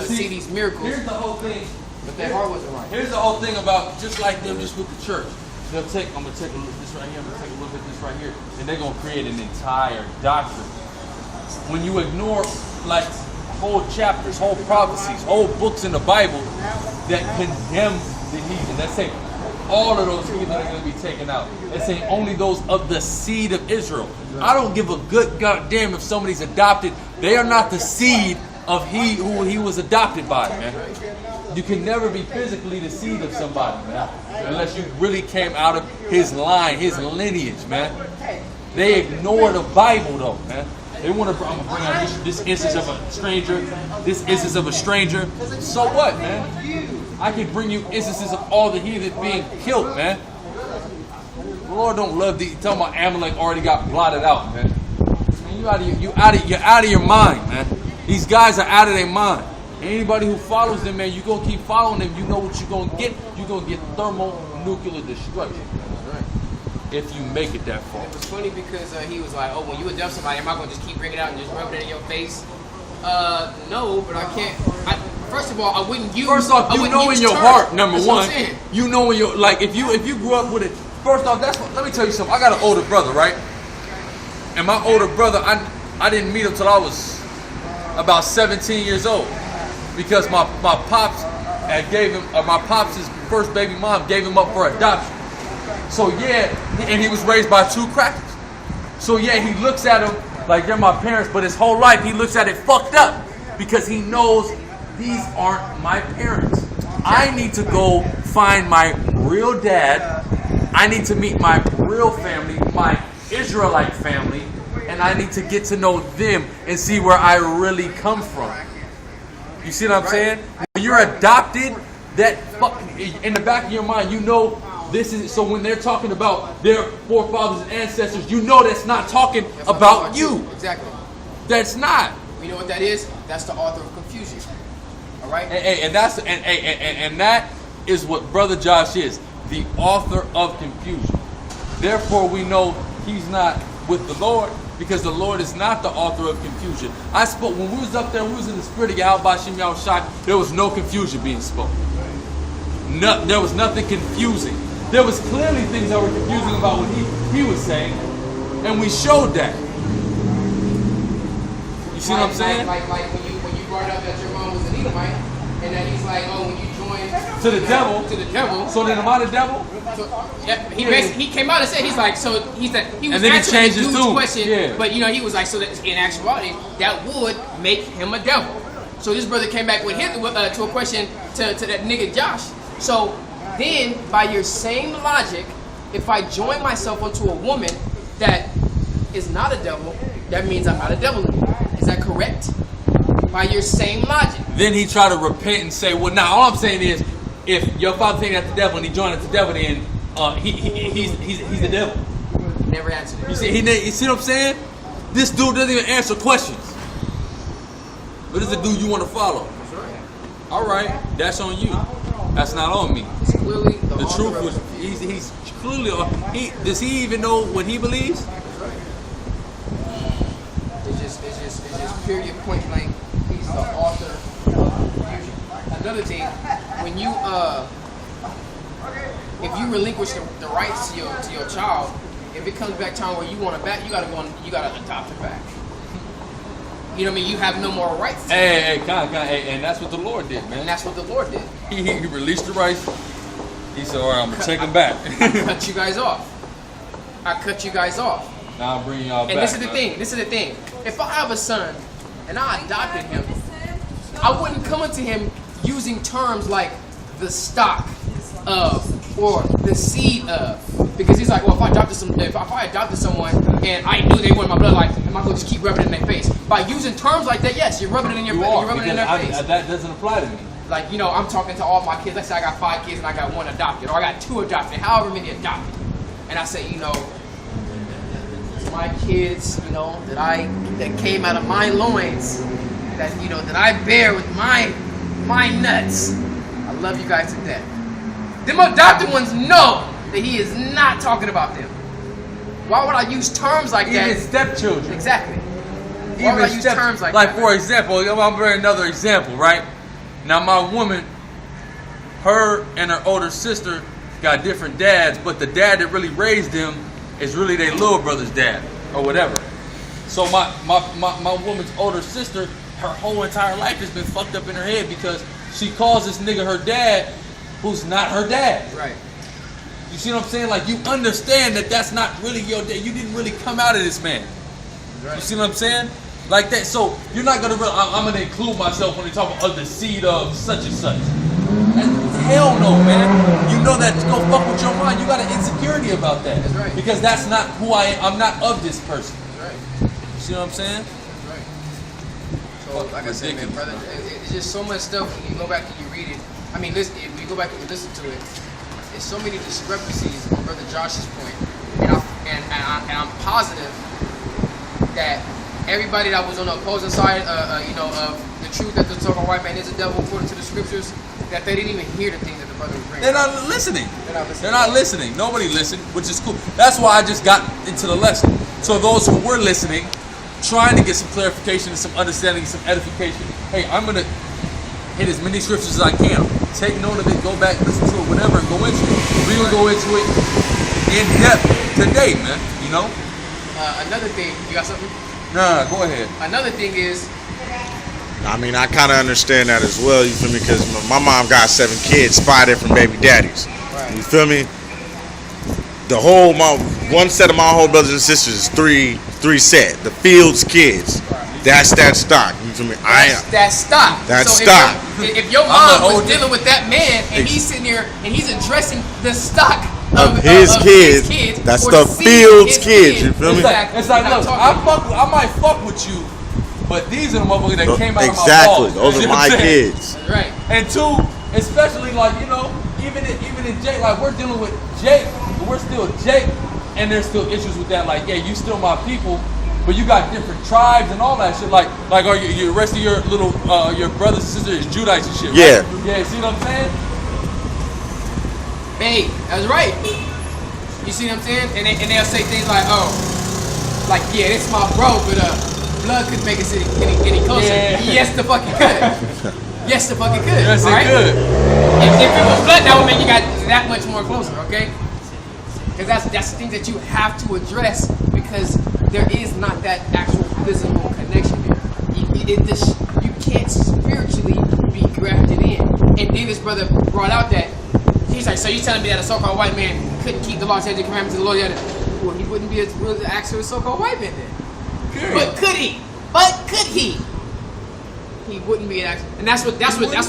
see these miracles. Here's the whole thing. But their heart wasn't right. Here's the whole thing about just like them, just with the church. I'm gonna take a look at this right here. I'm gonna take a look at this right here, and they're gonna create an entire doctrine. When you ignore like whole chapters, whole prophecies, whole books in the Bible that condemn the heathen, that say all of those heathen are going to be taken out. It's saying only those of the seed of Israel. I don't give a good goddamn if somebody's adopted. They are not the seed of he who he was adopted by, man. You can never be physically the seed of somebody, man, unless you really came out of his line, his lineage, man. They ignore the Bible, though, man. They want to. I'm gonna bring out this instance of a stranger. This instance of a stranger. So what, man? I can bring you instances of all the heathen being killed, man. The Lord don't love the. Tell my Amalek already got blotted out, man. You're out of your mind, man. These guys are out of their mind. Anybody who follows them, man, you're gonna keep following them. You know what you're gonna get. You're gonna get thermonuclear destruction. If you make it that far. It was funny because he was like, "Oh, when you adopt somebody, am I gonna just keep bringing it out and just rub it in your face?" No, but I can't. First of all, I wouldn't use. First off, you know in your heart, number one, you know in your like if you grew up with it. First off, let me tell you something. I got an older brother, right? And my older brother, I didn't meet him till I was about 17 years old, because my pops gave him my pops' first baby mom gave him up for adoption. So yeah, and he was raised by two crackers. So yeah, he looks at them like they're my parents, but his whole life he looks at it fucked up because he knows these aren't my parents. I need to go find my real dad. I need to meet my real family, my Israelite family, and I need to get to know them and see where I really come from. You see what I'm saying? When you're adopted, that in the back of your mind, you know. This is so when they're talking about their forefathers and ancestors, you know that's not talking about you. Exactly. That's not. You know what that is? That's the author of confusion. All right. And that is what Brother Josh is, the author of confusion. Therefore, we know he's not with the Lord because the Lord is not the author of confusion. I spoke when we was up there. We was in the spirit of Yahweh Shem Yahushai. There was no confusion being spoken. No, there was nothing confusing. There was clearly things that were confusing about what he was saying, and we showed that. You see what I'm saying? Like when you brought up that your mom was an Edomite, and then he's like, oh, when you joined to the devil. So then am I the devil? So, yeah, he came out and said he was and then he changed his tune. Question, yeah. But you know he was like, so that in actuality that would make him a devil. So this brother came back with him to a question to that nigga Josh. So. Then, by your same logic, if I join myself onto a woman that is not a devil, that means I'm not a devil anymore. Is that correct? By your same logic. Then he tried to repent and say, well, now all I'm saying is, if your father thinking that's the devil and he joined at the devil, then he's the devil. Never answered it. You see what I'm saying? This dude doesn't even answer questions. But it's the dude you want to follow. That's right. All right, that's on you. That's not on me. It's clearly the truth was he's clearly does he even know what he believes? That's right. It's just period point blank. He's the author of confusion. Another thing, when you if you relinquish the rights to your child, if it comes back time where you want it back, you gotta adopt it back. You know what I mean? You have no more rights. Hey, and that's what the Lord did, man. And that's what the Lord did. He released the rights. He said, all right, I'm going to take them back. I cut you guys off. Now I'm bringing y'all back. And this is the thing. If I have a son and I adopted him, I wouldn't come into him using terms like the stock of or the seed of. Because he's like, well, if I adopted someone and I knew they weren't my blood, like, am I going to just keep rubbing it in their face? By using terms like that, yes, you're rubbing it in your face. You're rubbing it in their face. That doesn't apply to me. Like, you know, I'm talking to all my kids. Let's say I got 5 kids and I got 1 adopted, or I got 2 adopted, however many adopted. And I say, you know, my kids, you know, that came out of my loins, that, you know, that I bear with my nuts. I love you guys to death. Them adopted ones know that he is not talking about them. Why would I use terms like that? Even stepchildren. Exactly. Why would I use terms like that? Like, for example, I'm bringing another example, right? Now, my woman, her and her older sister got different dads, but the dad that really raised them is really their little brother's dad, or whatever. So my woman's older sister, her whole entire life has been fucked up in her head because she calls this nigga her dad, who's not her dad. Right. You see what I'm saying? Like, you understand that that's not really your day. You didn't really come out of this man. Right. You see what I'm saying? Like that. So you're not gonna. I'm gonna include myself when they talk about the seed of such and such. Hell no, man. You know that's gonna fuck with your mind. You got an insecurity about that. That's right. Because that's not who I am. I'm not of this person. That's right. You see what I'm saying? That's right. So, like I said, man, brother, it's just so much stuff. When you go back and you read it. I mean, listen, if you go back and you listen to it, there's so many discrepancies. Brother Josh's point, and I'm positive that everybody that was on the opposing side, of the truth that the so-called white man is a devil according to the scriptures, that they didn't even hear the things that the brother was bringing. They're not listening. They're not listening. Nobody listened, which is cool. That's why I just got into the lesson. So those who were listening, trying to get some clarification and some understanding and some edification, hey, I'm going to hit as many scriptures as I can. Take note of it, go back, listen to it, whatever, and go into it. We will go into it in depth today, man. You know? Another thing, you got something? Nah, go ahead. Another thing is, I mean, I kind of understand that as well, you feel me? Because my mom got 7 kids, 5 different baby daddies. right. You feel me? One set of my whole brothers and sisters is three set. The Fields kids. Right. That's that stock. You feel me? That's stock. That's so stock. If your mom was dealing with that man and he's sitting there and he's addressing the stock of his kids, that's the Fields kids. You feel me? It's like, look, I might fuck with you, but these are the motherfuckers that came out of my balls. Exactly. Those are my kids. That's right. And two, especially like, even in Jake, like we're dealing with Jake, but we're still Jake, and there's still issues with that. Like, yeah, you still my people, but you got different tribes and all that shit. Like are you the rest of your little your brothers and sisters is Judites and shit, right? Yeah, see what I'm saying? Hey, that's right. You see what I'm saying? And they'll say things like, oh, like, yeah, this my bro, but blood couldn't make us any closer. Yeah. Yes, the fucking could. Yes, the fucking could. Yes, all it right? could. If it was blood, that would make you got that much more closer, okay? Because that's the thing that you have to address, because there is not that actual physical connection there. You can't spiritually be grafted in. And then this brother brought out that he's like, so you telling me that a so-called white man couldn't keep the law, statutes, and commandments of the Lord? Well, he wouldn't be a really actual so-called white man then. Period. But could he? He wouldn't be an actual. And that's what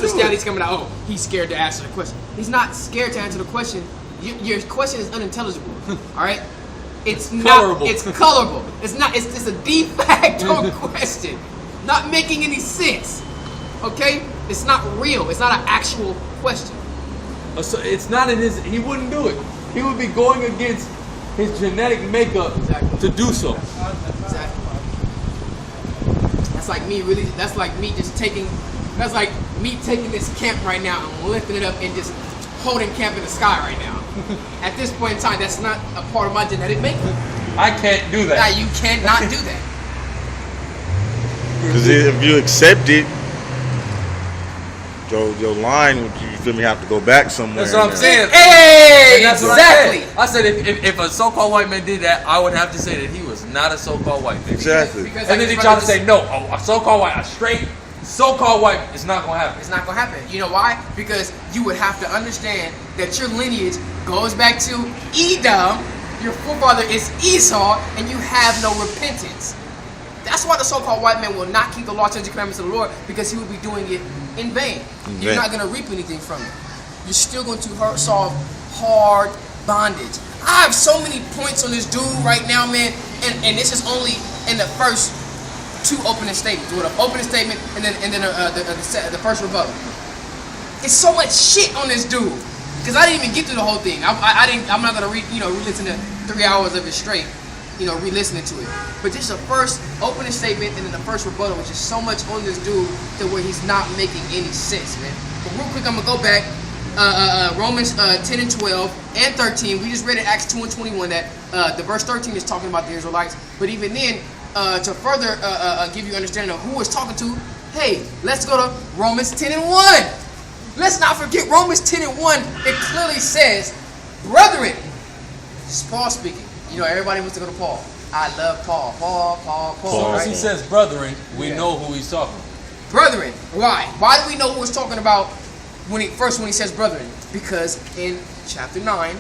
Stanley's coming out. Oh, he's scared to answer the question. He's not scared to answer the question. Your question is unintelligible. All right. It's colorable. It's colorable. It's not. It's a de facto question, not making any sense. Okay. It's not real. It's not an actual question. So it's not in his. He wouldn't do it. He would be going against his genetic makeup to do so. Exactly. That's like me really. That's like me just taking. That's like me taking this camp right now and lifting it up and just holding camp in the sky right now. At this point in time, that's not a part of my genetic makeup. I can't do that. Nah, you cannot do that. Because if you accept it, your line, you feel me, have to go back somewhere. That's what I'm saying. Hey, that's exactly. I said if a so-called white man did that, I would have to say that he was not a so-called white man. Exactly. Because and then they try to say, no, a so-called white, a straight so-called white, it's not going to happen. It's not going to happen. You know why? Because you would have to understand that your lineage goes back to Edom, your forefather is Esau, and you have no repentance. That's why the so-called white man will not keep the law, statutes, and commandments of the Lord, because he will be doing it in vain. You're not going to reap anything from it. You're still going to solve hard bondage. I have so many points on this dude right now, man, and this is only in the first 2 opening statements. With an opening statement and then the first rebuttal. It's so much shit on this dude because I didn't even get through the whole thing. I'm not gonna re-listen to 3 hours of it straight. Re-listening to it. But just the first opening statement and then the first rebuttal, which is so much on this dude to where he's not making any sense, man. But real quick, I'm gonna go back. Romans 10 and 12 and 13. We just read in Acts 2 and 21 that the verse 13 is talking about the Israelites. But even then, to further give you understanding of who it's talking to, hey, let's go to Romans 10 and 1. Let's not forget Romans 10 and 1. It clearly says, brethren. This is Paul speaking. Everybody wants to go to Paul. I love Paul. Paul. So right? as he says brethren, we know who he's talking about. Brethren. Why? Why do we know who he's talking about when he says brethren? Because in chapter 9,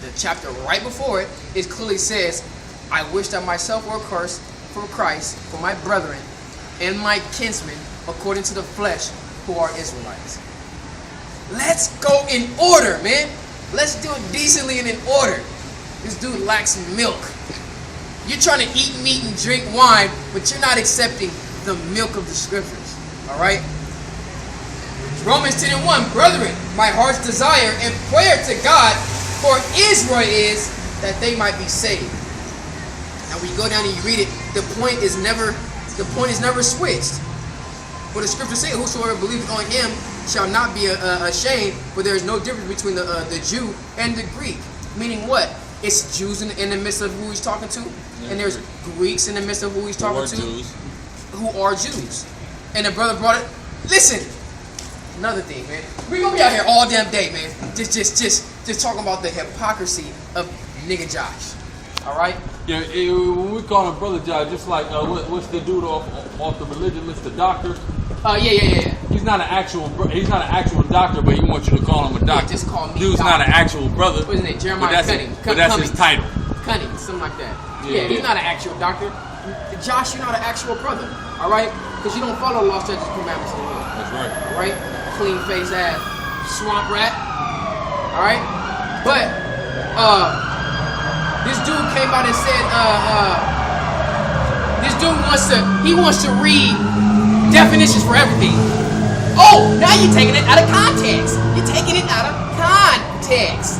the chapter right before it, it clearly says, I wish that myself were cursed from Christ for my brethren and my kinsmen according to the flesh who are Israelites. Let's go in order, man. Let's do it decently and in order. This dude lacks milk. You're trying to eat meat and drink wine, but you're not accepting the milk of the scriptures. Alright? Romans 10:1, brethren, my heart's desire and prayer to God for Israel is that they might be saved. Now when you go down and you read it, the point is never switched. For the scripture says, whosoever believeth on him shall not be ashamed, for there is no difference between the Jew and the Greek. Meaning what? It's Jews in the midst of who he's talking to, and there's Greeks in the midst of who he's talking to, who are Jews. And the brother brought it. Listen, another thing, man. We're gonna be out here all damn day, man. Just talking about the hypocrisy of nigga Josh. All right. Yeah, when we call him Brother Josh, just like what's the dude off the religion list, the doctor? Yeah. He's not an actual doctor, but he wants you to call him a doctor. Yeah, just call me Dude's doctor. not an actual brother. What's his name? Jeremiah Cunning. But that's his title. Cunning, something like that. Yeah, He's not an actual doctor. Josh, you're not an actual brother. All right? Because you don't follow the law, statutes, and commandments of the Lord. That's right. All right? Clean face ass swamp rat. All right? But this dude came out and said this dude wants to read definitions for everything. Oh, now you're taking it out of context. You're taking it out of context.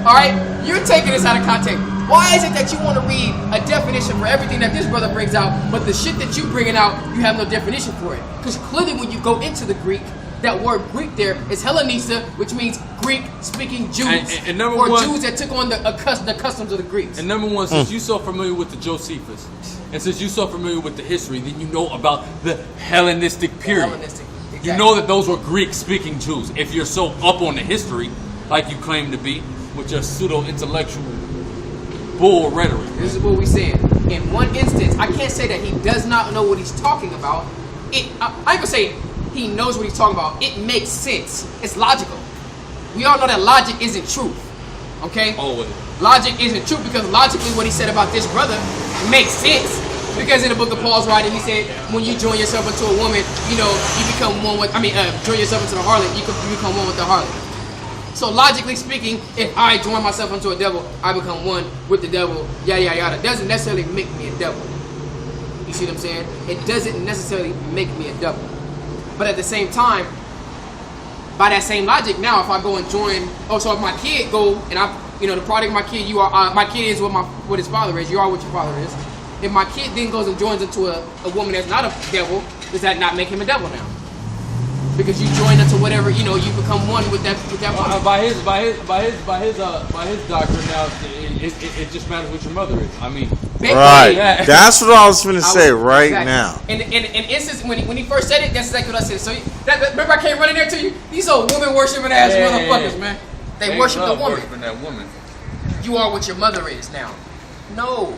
All right? You're taking this out of context. Why is it that you want to read a definition for everything that this brother brings out, but the shit that you're bringing out, you have no definition for it? Because clearly when you go into the Greek, that word Greek there is Hellenista, which means Greek-speaking Jews. And Jews that took on the customs of the Greeks. And number one, since you're so familiar with the Josephus, and since you're so familiar with the history, then you know about the Hellenistic period. Exactly. You know that those were Greek-speaking Jews. If you're so up on the history, like you claim to be, with your pseudo-intellectual bull rhetoric. This is what we're saying. In one instance, I can't say that he does not know what he's talking about. I can say he knows what he's talking about. It makes sense. It's logical. We all know that logic isn't truth. Okay? Always. Logic isn't truth because logically what he said about this brother makes sense. Because in the book of Paul's writing, he said, when you join yourself into a woman, you become one with, join yourself into the harlot, you become one with the harlot. So logically speaking, if I join myself into a devil, I become one with the devil, yada, yada, yada. It doesn't necessarily make me a devil. You see what I'm saying? It doesn't necessarily make me a devil. But at the same time, by that same logic, now if I go and join, so if my kid go, and the product of my kid, you are, my kid is what his father is, you are what your father is. If my kid then goes and joins into a woman that's not a devil, does that not make him a devil now? Because you join into whatever, you become one with that woman. By his doctrine now, it just matters what your mother is. I mean, right. That's what I was going to say right exactly. now. And instance, when he first said it, that's exactly what I said. So remember I came running there to you? These old woman worshiping ass motherfuckers, man. They worship the woman. Worshiping that woman. You are what your mother is now. No.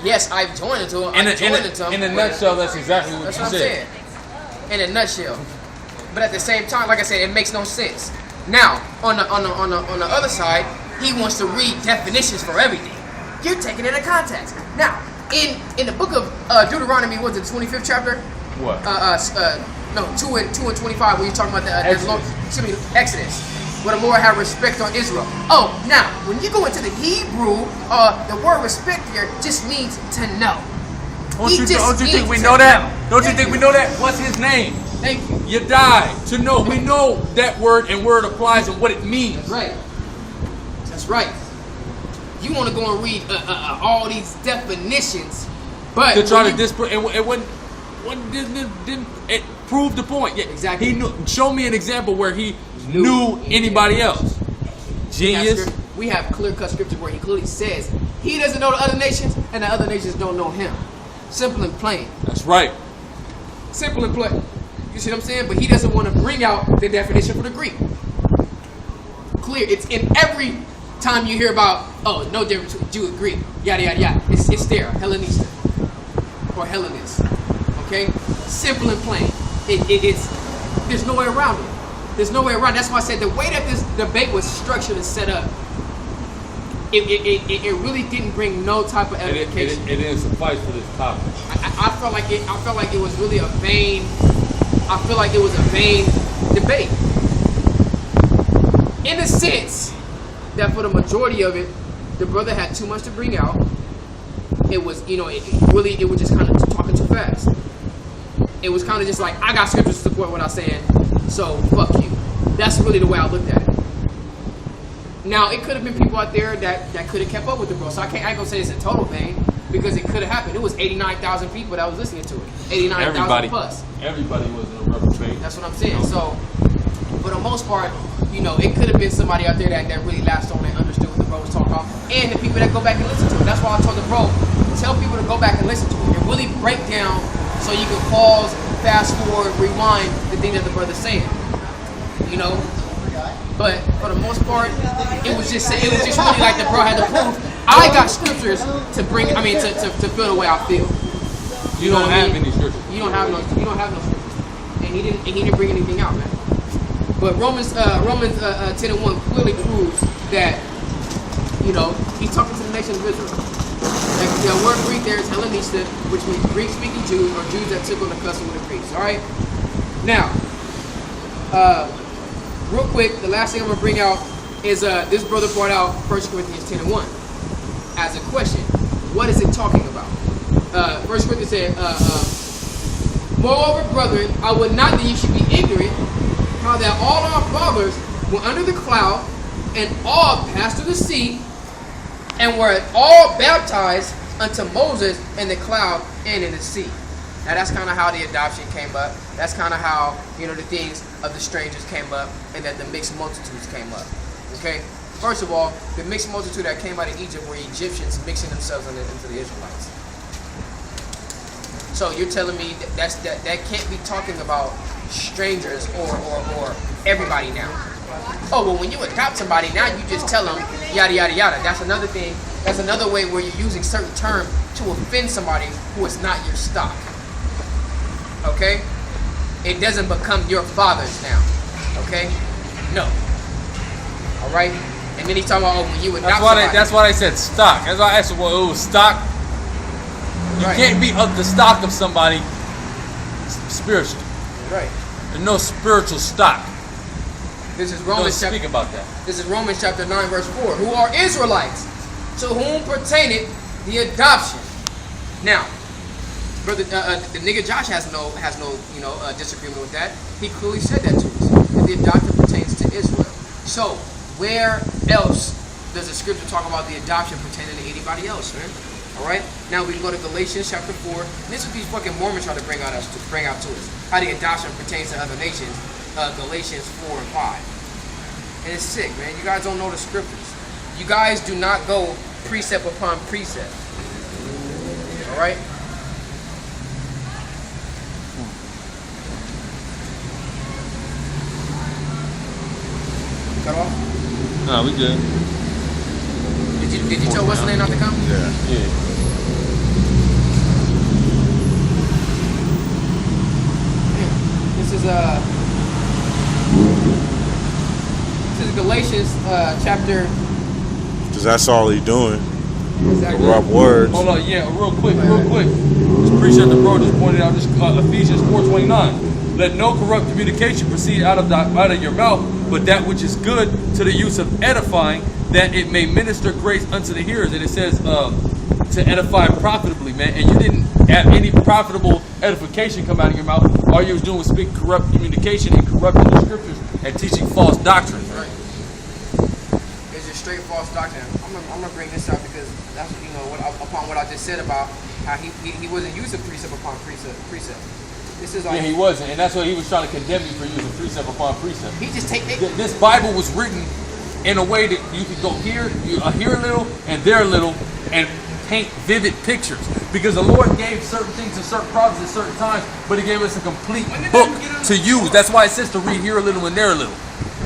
Yes, I've joined into him. In a nutshell, that's exactly what that's you what I'm said. saying. In a nutshell. But at the same time, like I said, it makes no sense. Now, on the other side, he wants to read definitions for everything. You're taking it in context. Now, in the book of Deuteronomy, what's it, 25th chapter? What? 2 and 25, where you're talking about Exodus. Where the Lord had respect on Israel. Oh, now, when you go into the Hebrew, the word respect here just means to know. Don't you think we know that? Don't you think we know that? What's his name? Thank you. You die to know. We know that word and word applies and what it means. That's right. That's right. You want to go and read all these definitions, but to try to disprove it proved the point. Yeah, exactly. Show me an example where he knew anybody else. Genius. We have clear-cut scripture where he clearly says he doesn't know the other nations and the other nations don't know him. Simple and plain. That's right. Simple and plain. You see what I'm saying? But he doesn't want to bring out the definition for the Greek. Clear. It's in every time you hear about, no difference between Jew and Greek, yada, yada, yada. It's there, Hellenista or Hellenist. Okay? Simple and plain. It's there's no way around it. There's no way around it. That's why I said the way that this debate was structured and set up, it really didn't bring no type of edification. It didn't suffice for this topic. I felt like it was really a vain. I feel like it was a vain debate, in the sense that for the majority of it, the brother had too much to bring out. It was, it was just kind of talking too fast. It was kind of just like, I got scriptures to support what I'm saying, so fuck you. That's really the way I looked at it. Now, it could have been people out there that could have kept up with the bro. So I ain't gonna say it's a total thing, because it could have happened. It was 89,000 people that was listening to it. 89,000 plus. Everybody was in a rubber trade. That's what I'm saying. So, for the most part, it could have been somebody out there that really latched on and understood what the bro was talking about. And the people that go back and listen to it. That's why I told the bro, tell people to go back and listen to it. And really break down so you can pause, fast forward, rewind the thing that the brother's saying. But for the most part, it was just really like the bro had to prove. I got scriptures to bring. To feel the way I feel. You don't have any scriptures. You don't have no scriptures. And he didn't bring anything out, man. But Romans 10:1 clearly proves that he's talking to the nation of Israel. The word Greek there is Hellenistic, which means Greek-speaking Jews or Jews that took on the custom of the Greeks. All right. Now, real quick, the last thing I'm gonna bring out is this brother brought out 1 Corinthians 10:1 as a question. What is it talking about? 1 Corinthians said, moreover, brethren, I would not that you should be ignorant how that all our fathers were under the cloud and all passed through the sea and were all baptized unto Moses in the cloud and in the sea. Now that's kind of how the adoption came up. That's kind of how, the things of the strangers came up and that the mixed multitudes came up. Okay? First of all, the mixed multitude that came out of Egypt were Egyptians mixing themselves into the Israelites. So you're telling me that can't be talking about strangers or everybody now. Oh, well, when you adopt somebody, now you just tell them yada, yada, yada. That's another thing. That's another way where you're using certain term to offend somebody who is not your stock. Okay? It doesn't become your father's now. Okay? No. All right? And then he's talking about, when you adopt somebody. That's why they said stock. That's why I asked him, well, it was stock. You can't be of the stock of somebody spiritually. Right. There's no spiritual stock. This is Romans chapter. Speak about that. This is Romans chapter 9, verse 4. Who are Israelites, to whom pertaineth the adoption. Now, brother, the nigga Josh has no disagreement with that. He clearly said that to us. That the adoption pertains to Israel. So, where else does the scripture talk about the adoption pertaining to anybody else, man? All right. Now we can go to Galatians chapter 4. This is what these fucking Mormons try to bring out to us how the adoption pertains to other nations. Galatians 4 and 5. And it's sick, man. You guys don't know the scriptures. You guys do not go precept upon precept. All right. Cut off? No, we good. Did you tell what's the name not to come? Yeah. This is Galatians chapter. Because that's all he's doing. Exactly. Rough words. Hold on, yeah, real quick. Just appreciate the bro just pointed out this Ephesians 4:29. Let no corrupt communication proceed out of your mouth, but that which is good to the use of edifying, that it may minister grace unto the hearers. And it says to edify profitably, man. And you didn't have any profitable edification come out of your mouth. All you was doing was speak corrupt communication and corrupting the scriptures and teaching false doctrine. Right. It's just straight false doctrine. I'm gonna bring this up because that's upon what I just said about how he wasn't using precept upon precept. This is Yeah, he wasn't, and that's why he was trying to condemn you for using precept upon precept. He just take This Bible was written in a way that you could go here a little and there a little and paint vivid pictures, because the Lord gave certain things to certain prophets at certain times, but He gave us a complete book to use. That's why it says to read here a little and there a little.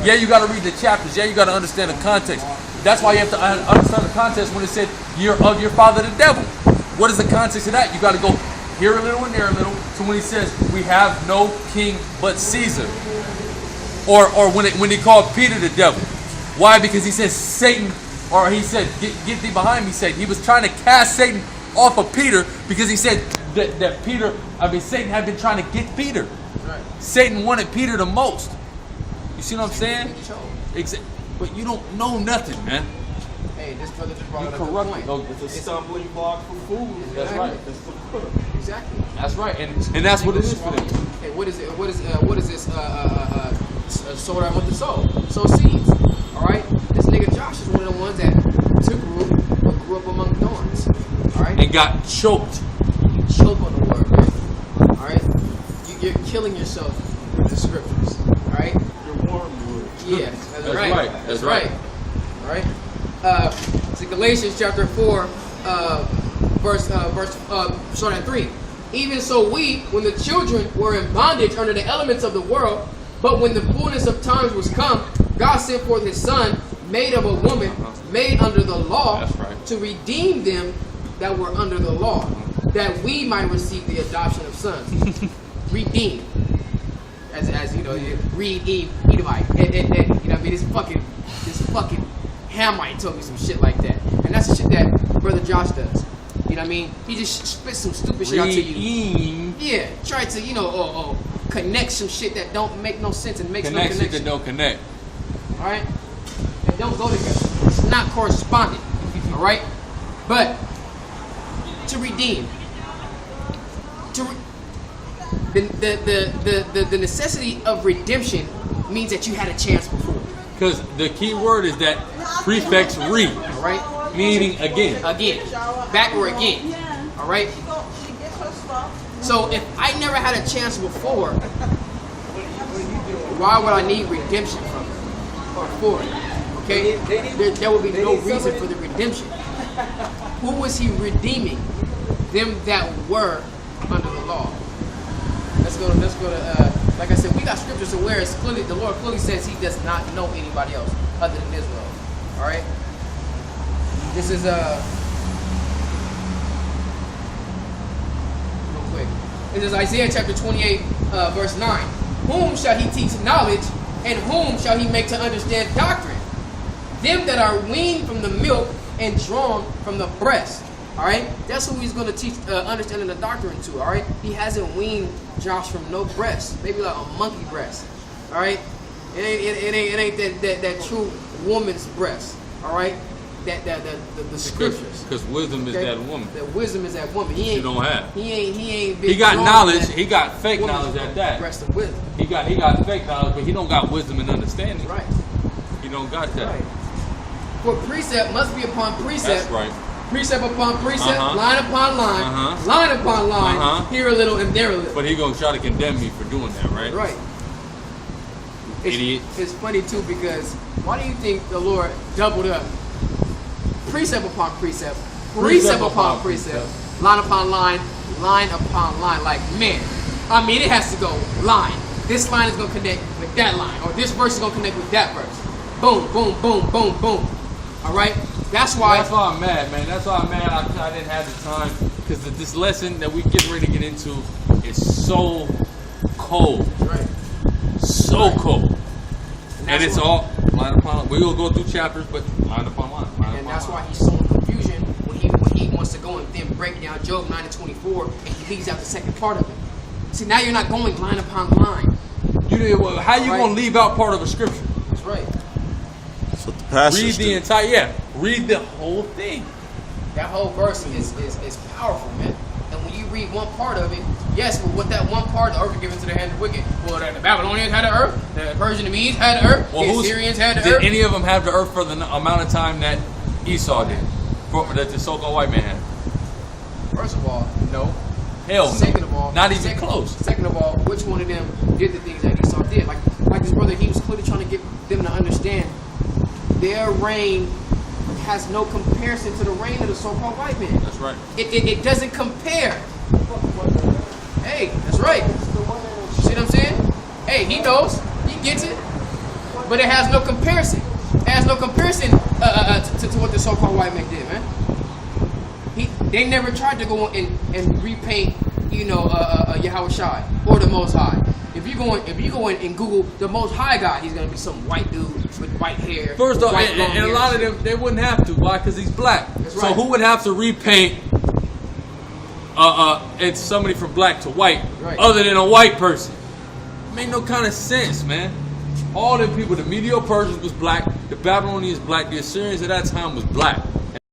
Yeah, you got to read the chapters. Yeah, you got to understand the context. That's why you have to understand the context when it said you're of your father the devil. What is the context of that? You got to go here a little and there a little. So when He says we have no king but Caesar, or when He called Peter the devil. Why? Because He says Satan or he said, get thee behind me, Satan. He was trying to cast Satan off of Peter because he said that Satan had been trying to get Peter. Right. Satan wanted Peter the most. You see what I'm saying? But you don't know nothing, man. Hey, this brother just brought You up a good corrupt point. it. It's a stumbling block for fools. That's right. Exactly. That's right. And that's what it is for them. Hey, what is it? What is this? Sower I want to sow seeds. All right. This nigga Josh is one of the ones that took root, but grew up among thorns. All right. And got choked. Choke on the word, man. All right. You're killing yourself with the scriptures. All right. You're wormwood. Yeah, that's right. That's right. All right. So Galatians chapter 4, starting at 3. Even so we, when the children were in bondage under the elements of the world, but when the fullness of times was come, God sent forth his Son, made of a woman, made under the law, That's right. to redeem them that were under the law, that we might receive the adoption of sons. Redeem. As you know, Edomite. And, you know what I mean? This fucking Hamite told me some shit like that. And that's the shit that Brother Josh does. You know what I mean? He just spits some stupid shit out to you. Yeah, try to, connect some shit that don't make no sense and makes no Connect shit connection. that don't connect. Alright? They don't go together. It's not corresponding. Alright? But to redeem. The necessity of redemption means that you had a chance before. Because the key word is that prefix re. Alright? Meaning again. Again. Back or again. Alright? So if I never had a chance before, why would I need redemption from it? Or for it? Okay? There would be no reason for the redemption. Who was he redeeming? Them that were under the law. Let's go to like I said, we got scriptures to where it's clearly, the Lord clearly says he does not know anybody else other than Israel. Alright? This is real quick. This is Isaiah chapter 28, verse 9. Whom shall he teach knowledge, and whom shall he make to understand doctrine? Them that are weaned from the milk and drawn from the breast. Alright? That's who he's going to teach understanding the doctrine to. Alright? He hasn't weaned Josh from no breast. Maybe like a monkey breast. Alright? It ain't that true woman's breast. Alright? The scriptures. Because wisdom is that woman. The wisdom is that woman. You don't have. He ain't been He got drawn knowledge. to that He got fake woman's knowledge at that. breast of wisdom. He got fake knowledge, but he don't got wisdom and understanding. Right. He don't got that. Right. For precept must be upon precept. That's right. Precept upon precept, Uh-huh. line upon line, Uh-huh. line upon line, Uh-huh. here a little and there a little. But he gonna try to condemn me for doing that, right? Right. Idiot. It's funny too because why do you think the Lord doubled up precept upon precept, precept upon precept, line upon line upon line? Like, man, I mean, it has to go line. This line is gonna connect with that line, or this verse is gonna connect with that verse. Boom, boom, boom, boom, boom. All right. That's why I'm mad, man. That's why I'm mad. I didn't have the time because this lesson that we getting ready to get into is so cold, right. so cold, and it's why- all line upon line. We're gonna go through chapters, but line upon line. And that's why he's so in confusion when he wants to go and then break down Job 9-24 and he leaves out the second part of it. See, now you're not going line upon line. How you gonna leave out part of a scripture? That's right. That's what the pastors Read the do. entire, read the whole thing. That whole verse is powerful, man. And when you read one part of it, yes, but with that one part, the earth was given to the hand of the wicked. Well, the Babylonians had the earth, the Persian and Medes had the earth, the Assyrians had the did earth. any of them have the earth for the amount of time that Esau did? That the so-called white man had? First of all, no. Hell no. Second of all, Not even close. Second of all, which one of them did the things that Esau did? Like this brother, he was clearly trying to get them to understand their reign has no comparison to the reign of the so-called white man. That's right. It doesn't compare. Hey, that's right. See what I'm saying? Hey, he knows. He gets it. But it has no comparison. It has no comparison to what the so-called white man did, man. They never tried to go and repaint, Yahweh Shai or the Most High. If you go in and Google the Most High God, he's gonna be some white dude with white hair. First off, white, and long a hair lot of shit. them, they wouldn't have to. Why? Because he's black. That's So right. who would have to repaint it's somebody from black to white, Right. other than a white person? Made no kind of sense, man. All them people, the Medo-Persians was black, the Babylonians black, the Assyrians at that time was black.